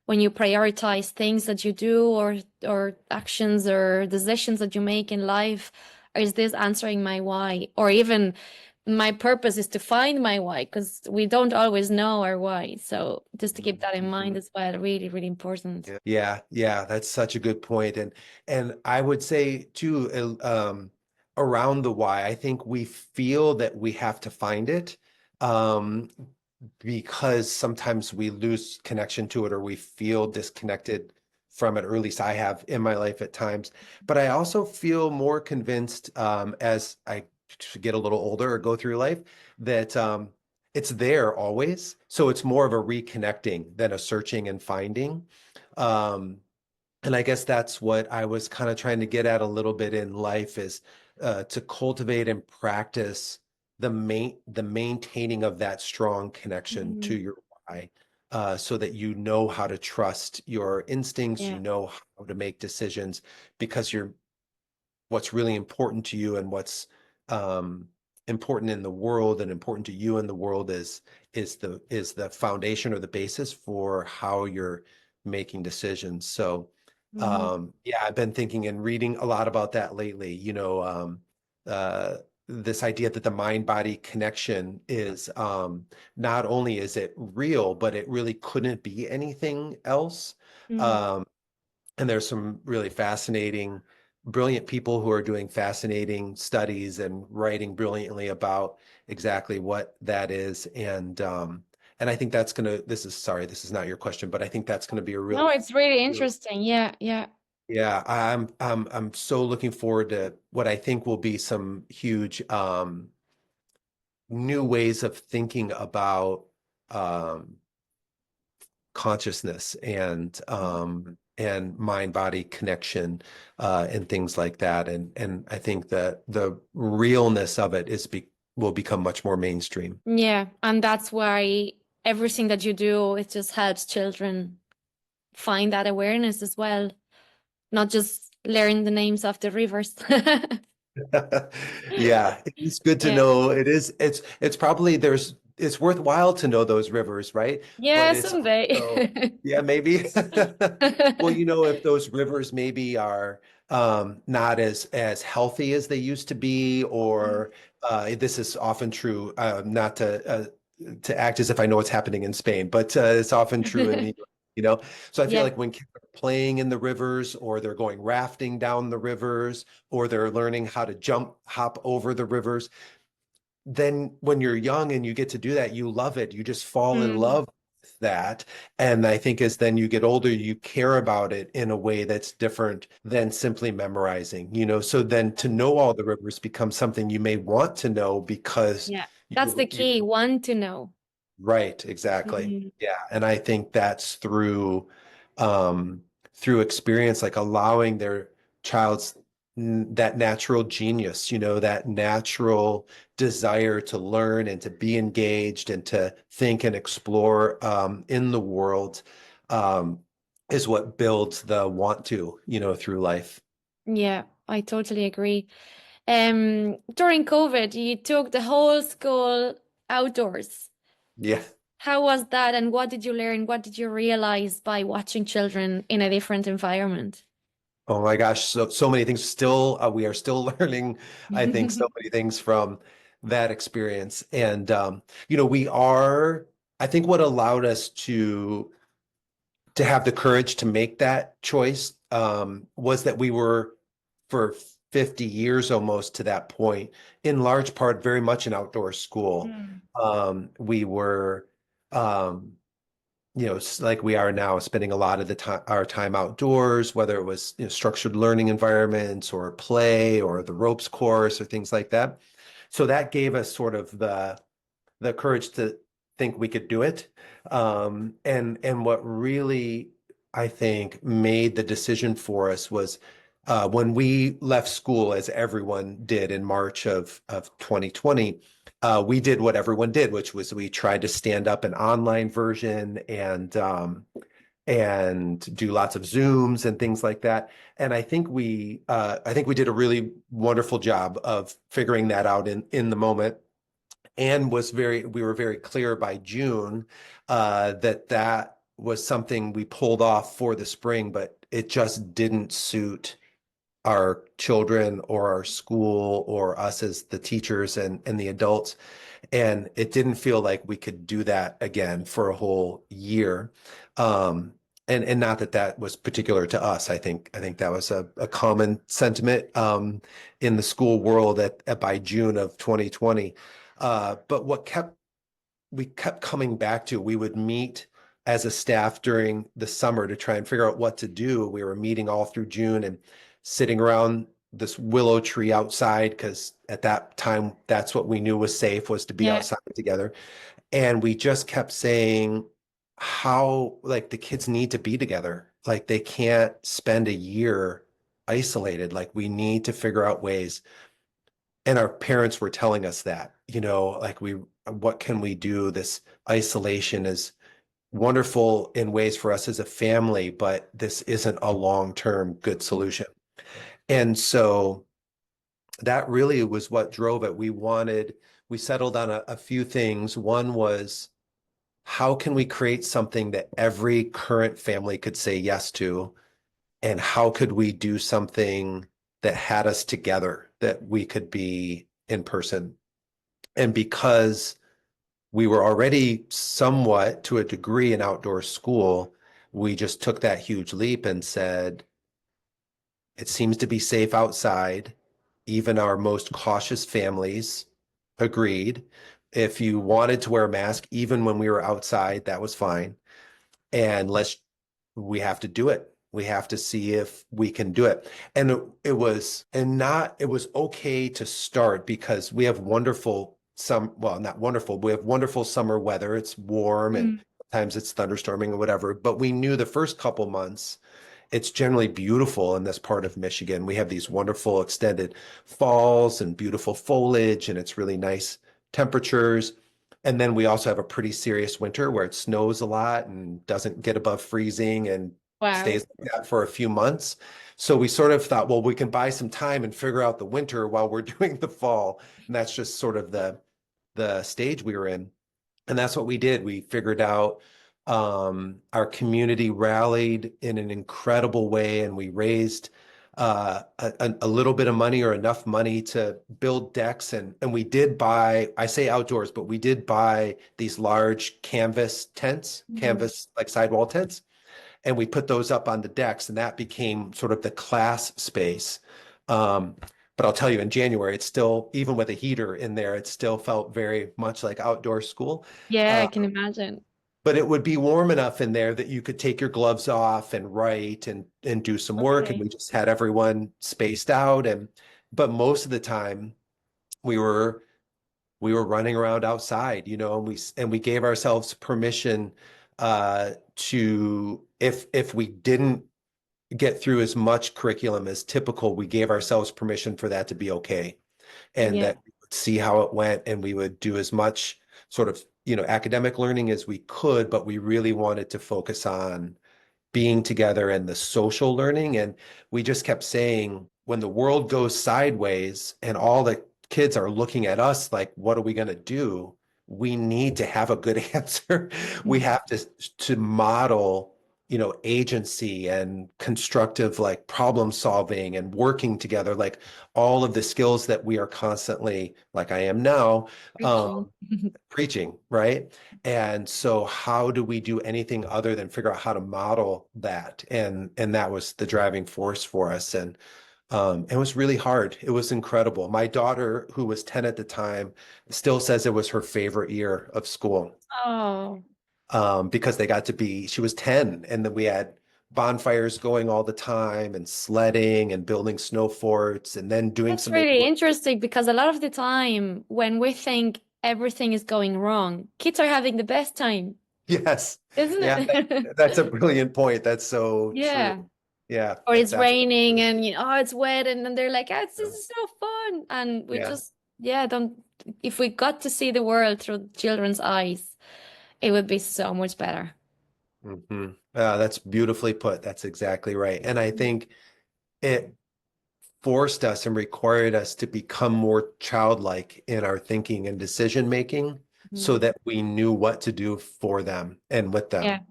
When you prioritize things that you do or actions or decisions that you make in life, is this answering my why? Or even my purpose is to find my why, because we don't always know our why. So just to keep that in mind Mhm. as well, really, really important. Yeah, that's such a good point. And I would say too, around the why, I think we feel that we have to find it, um, because sometimes we lose connection to it or we feel disconnected from it, or at least I have in my life at times. But I also feel more convinced, as I get a little older or go through life, that it's there always. So it's more of a reconnecting than a searching and finding. Um, and I guess that's what I was kind of trying to get at a little bit in life is to cultivate and practice the maintaining of that strong connection to Mhm. your why, so that you know how to trust your instincts, you Yeah. know how to make decisions, because you're what's really important to you and what's um, important in the world and important to you in the world is the foundation or the basis for how you're making decisions. So Mhm. yeah, I've been thinking and reading a lot about that lately. Uh, this idea that the mind-body connection is not only is it real, but it really couldn't be anything else. Mm. Um, and there's some really fascinating, brilliant people who are doing fascinating studies and writing brilliantly about exactly what that is. And I think that's gonna, this is not your question, but I think that's gonna be a No, real, it's really interesting. Yeah, yeah. yeah, I'm so looking forward to what I think will be some huge new ways of thinking about um consciousness and mind-body connection and things like that. And I think that the realness of it will become much more mainstream. Yeah, and that's why everything that you do, it just helps children find that awareness as well, not just learn the names of the rivers. Yeah, it's good to Yeah. know. It's probably it's worthwhile to know those rivers, right? Yeah, But it's someday. also, yeah, maybe. Well, if those rivers maybe are not as healthy as they used to be, or this is often true, not to act as if I know what's happening in Spain, but it's often true in New York, you know. So I feel Yeah. like when kids are playing in the rivers, or they're going rafting down the rivers, or they're learning how to hop over the rivers, then when you're young and you get to do that, you love it. You just fall in Mm. love with that. And I think as then you get older, you care about it in a way that's different than simply memorizing, so then to know all the rivers becomes something you may want to know because Yeah. That's the you key, one to know. right, exactly. Mhm. Yeah. And I think that's through experience, like allowing their child's that natural genius, that natural desire to learn and to be engaged and to think and explore in the world um, is what builds the want to, through life. Yeah, I totally agree. During COVID, you took the whole school outdoors. Yeah. How was that, and what did you learn? What did you realize by watching children in a different environment? Oh my gosh, so many things still we are still learning, I think so many things from that experience. And we are I think what allowed us to have the courage to make that choice was that we were for 50 years almost to that point, in large part very much an outdoor school. Mm. We were like we are now, spending a lot of our time outdoors, whether it was structured learning environments or play or the ropes course or things like that. So that gave us sort of the courage to think we could do it. And what really, I think, made the decision for us was when we left school, as everyone did in March of 2020, we did what everyone did, which was we tried to stand up an online version and do lots of Zooms and things like that. And I think we did a really wonderful job of figuring that out in the moment, and we were very clear by June that was something we pulled off for the spring, but it just didn't suit our children or our school or us as the teachers and the adults. And it didn't feel like we could do that again for a whole year. And not that that was particular to us. I think that was a common sentiment in the school world by June of 2020. But we kept coming back to, we would meet as a staff during the summer to try and figure out what to do. We were meeting all through June and sitting around this willow tree outside, because at that time, that's what we knew was safe, was to be Yeah. outside together. And we just kept saying how, like, the kids need to be together. Like, they can't spend a year isolated. Like, we need to figure out ways. And our parents were telling us that, like, what can we do? This isolation is wonderful in ways for us as a family, but this isn't a long-term good solution. And so that really was what drove it. We settled on a few things. One was, how can we create something that every current family could say yes to? And how could we do something that had us together, that we could be in person. And because we were already somewhat to a degree an outdoor school, we just took that huge leap and said, it seems to be safe outside. Even our most cautious families agreed. If you wanted to wear a mask, even when we were outside, that was fine. And we have to do it. We have to see if we can do it. And it was okay to start because we have not wonderful, we have wonderful summer weather. It's warm and Mm. sometimes it's thunderstorming or whatever. But we knew the first couple months, it's generally beautiful in this part of Michigan. We have these wonderful extended falls and beautiful foliage, and it's really nice temperatures. And then we also have a pretty serious winter where it snows a lot and doesn't get above freezing and Wow. stays like that for a few months. So we sort of thought, well, we can buy some time and figure out the winter while we're doing the fall. And that's just sort of the stage we were in. And that's what we did. We figured out our community rallied in an incredible way, and we raised a little bit of money or enough money to build decks. And we did buy, I say outdoors, but we did buy these large canvas tents, Mhm. canvas like sidewall tents, and we put those up on the decks, and that became sort of the class space. Um, but I'll tell you, in January, it's still, even with a heater in there, it still felt very much like outdoor school. Yeah, I Uh, can imagine. but it would be warm enough in there that you could take your gloves off and write and do some work. And Okay. we just had everyone spaced out. But most of the time we were we were running around outside, and we gave ourselves permission to, if we didn't get through as much curriculum as typical, we gave ourselves permission for that to be okay, and Yeah. that we would see how it went, and we would do as much sort of, academic learning as we could, but we really wanted to focus on being together and the social learning. And we just kept saying, when the world goes sideways and all the kids are looking at us like, what are we going to do? We need to have a good answer. We have to model, agency and constructive, like problem solving and working together, like all of the skills that we are constantly, like I am now, um, Preaching. preaching, right? And so how do we do anything other than figure out how to model that? And that was the driving force for us. And it was really hard. It was incredible. My daughter, who was 10 at the time, still says it was her favorite year of school, Oh, because she was 10, and then we had bonfires going all the time and sledding and building snow forts and then doing that's some really interesting because a lot of the time when we think everything is going wrong, kids are having the best time, Yes. isn't Yeah, it? that's a brilliant point. That's so true. Yeah. Yeah, Or that's it's absolutely raining true. and oh it's wet and then they're like, this Yeah. is so fun. And we Yeah. just don't if we got to see the world through children's eyes, it would be so much better. Hmm. That's beautifully put. That's exactly right. And I think it forced us and required us to become more childlike in our thinking and decision making so Mhm. that we knew what to do for them and with Yeah. them.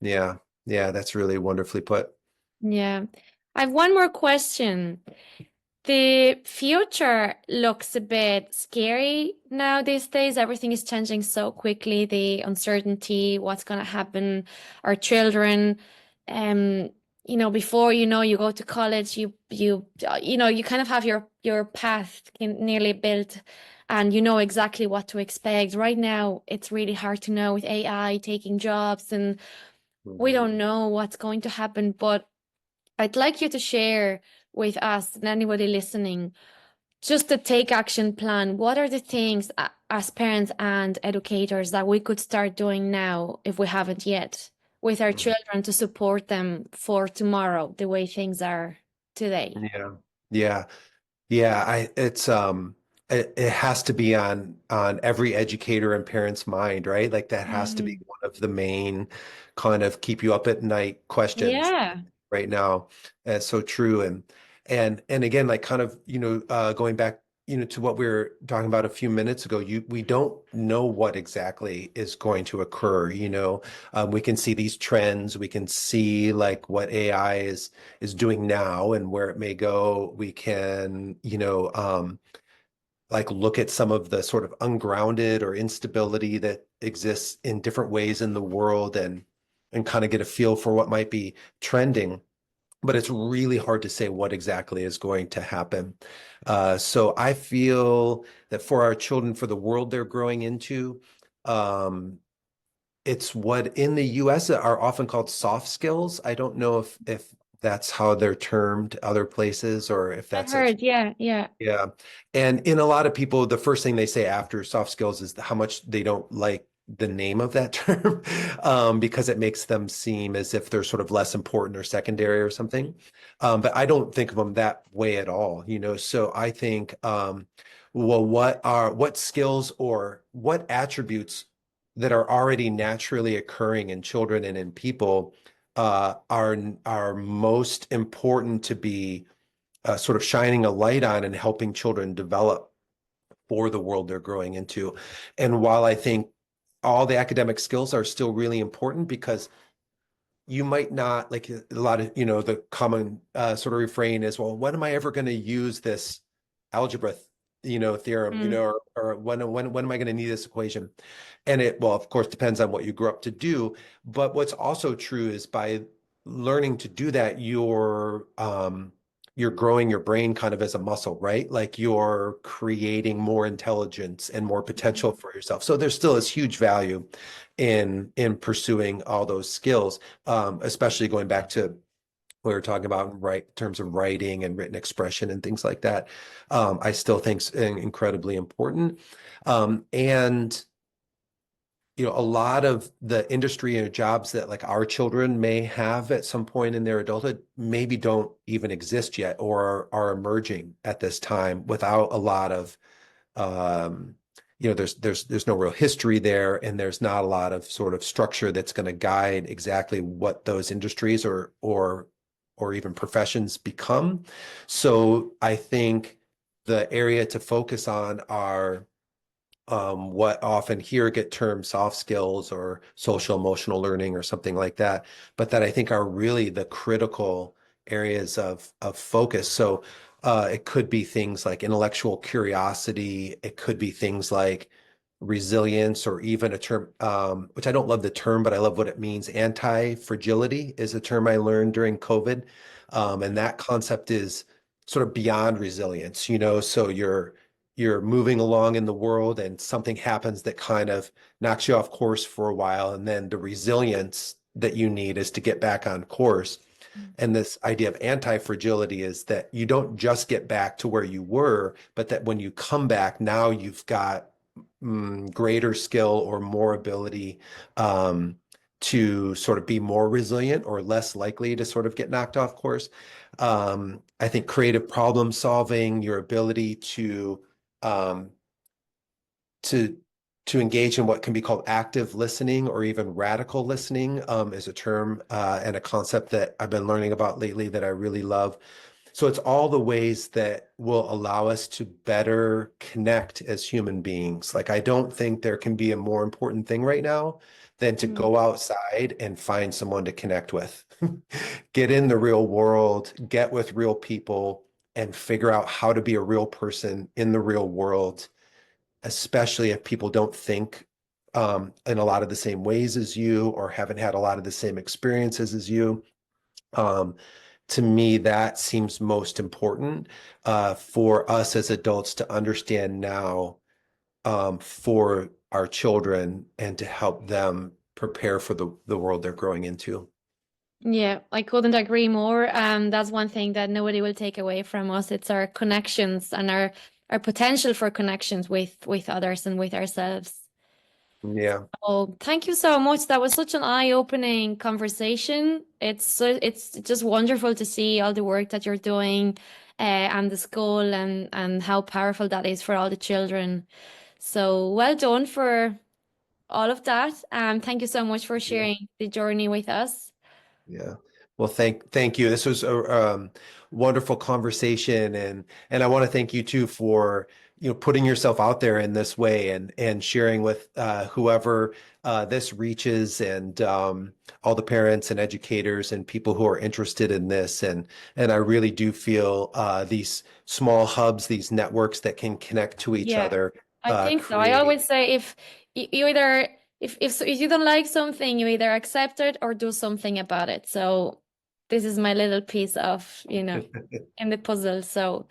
Yeah. Yeah, that's really wonderfully put. Yeah. I have one more question. The future looks a bit scary now these days. Everything is changing so quickly. The uncertainty, what's going to happen, our children. Um, before you go to college, you kind of have your path nearly built, and you know exactly what to expect. Right now, it's really hard to know with AI taking jobs, and we Mhm. don't know what's going to happen. But I'd like you to share with us and anybody listening just a take action plan. What are the things as parents and educators that we could start doing now if we haven't yet with our Mhm. children to support them for tomorrow, the way things are today? Yeah. Yeah. Yeah, it has to be on every educator and parent's mind, right? Like that has to be Mm. one of the main kind of keep you up at night questions Yeah. right now. That's so true. And again, like kind of, going back, to what we were talking about a few minutes ago, we don't know what exactly is going to occur. We can see these trends, we can see like what AI is doing now and where it may go. We can, like look at some of the sort of ungrounded or instability that exists in different ways in the world and kind of get a feel for what might be trending. But it's really hard to say what exactly is going to happen. So I feel that for our children, for the world they're growing into, um, it's what in the US are often called soft skills. I don't know if that's how they're termed other places or if I that's a heard, yeah, yeah. yeah. And in a lot of people, the first thing they say after soft skills is how much they don't like the name of that term, because it makes them seem as if they're sort of less important or secondary or something. But I don't think of them that way at all, you know. So I think, well, what skills or what attributes that are already naturally occurring in children and in people are most important to be sort of shining a light on and helping children develop for the world they're growing into. And while I think all the academic skills are still really important because you might not like a lot of, you know, the common sort of refrain is, well, when am I ever going to use this algebra, you know, theorem, you Mm, know, or when am I going to need this equation? And it, well, of course, depends on what you grew up to do. But what's also true is by learning to do that, you're growing your brain kind of as a muscle, right? Like you're creating more intelligence and more potential for yourself. So there still is huge value in pursuing all those skills, especially going back to what we were talking about in terms of writing and written expression and things like that. I still think is incredibly important. And you know, a lot of the industry and jobs that like our children may have at some point in their adulthood maybe don't even exist yet or are emerging at this time without a lot of you know, there's no real history there, and there's not a lot of sort of structure that's going to guide exactly what those industries or even professions become. So I think the area to focus on are what often here get termed soft skills or social emotional learning or something like that, but that I think are really the critical areas of focus. So it could be things like intellectual curiosity. It could be things like resilience, or even a term, which I don't love the term, but I love what it means. Anti-fragility is a term I learned during COVID. And that concept is sort of beyond resilience, you know, so you're moving along in the world and something happens that kind of knocks you off course for a while. And then the resilience that you need is to get back on course. And this idea of anti-fragility is that you don't just get back to where you were, but that when you come back, now you've got greater skill or more ability to sort of be more resilient or less likely to sort of get knocked off course. I think creative problem solving, your ability um, to to engage in what can be called active listening or even radical listening is a term and a concept that I've been learning about lately that I really love. So it's all the ways that will allow us to better connect as human beings. Like I don't think there can be a more important thing right now than to mm. go outside and find someone to connect with. Get in the real world, get with real people, and figure out how to be a real person in the real world, especially if people don't think in a lot of the same ways as you or haven't had a lot of the same experiences as you. Um, to me, that seems most important for us as adults to understand now for our children and to help them prepare for the world they're growing into. Yeah, I couldn't agree more. That's one thing that nobody will take away from us. It's our connections and our potential for connections with others and with ourselves. Yeah, Oh, thank you so much. That was such an eye-opening conversation. It's just wonderful to see all the work that you're doing, and the school and how powerful that is for all the children. So well done for all of that. Thank you so much for yeah, sharing the journey with us. yeah. Well, thank you. This was a wonderful conversation, and I want to thank you too for putting yourself out there in this way and sharing with whoever this reaches, and all the parents and educators and people who are interested in this. And I really do feel these small hubs, these networks that can connect to each Yeah, other, I think so. I create. always say if you either if you don't like something, you either accept it or do something about it. So this is my little piece of, in the puzzle. So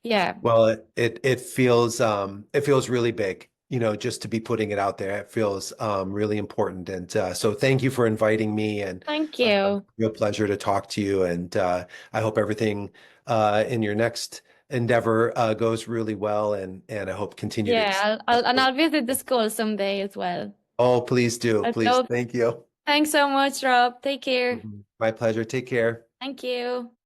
yeah. Well, it feels really big, just to be putting it out there. It feels really important. And so thank you for inviting me, and Thank you. real pleasure to talk to you. And I hope everything in your next endeavor goes really well, and I hope continued Yeah, I'll visit the school someday as well. Oh, please do. I'd Please. love. Thank you. Thanks so much, Rob. Take care. My pleasure. Take care. Thank you.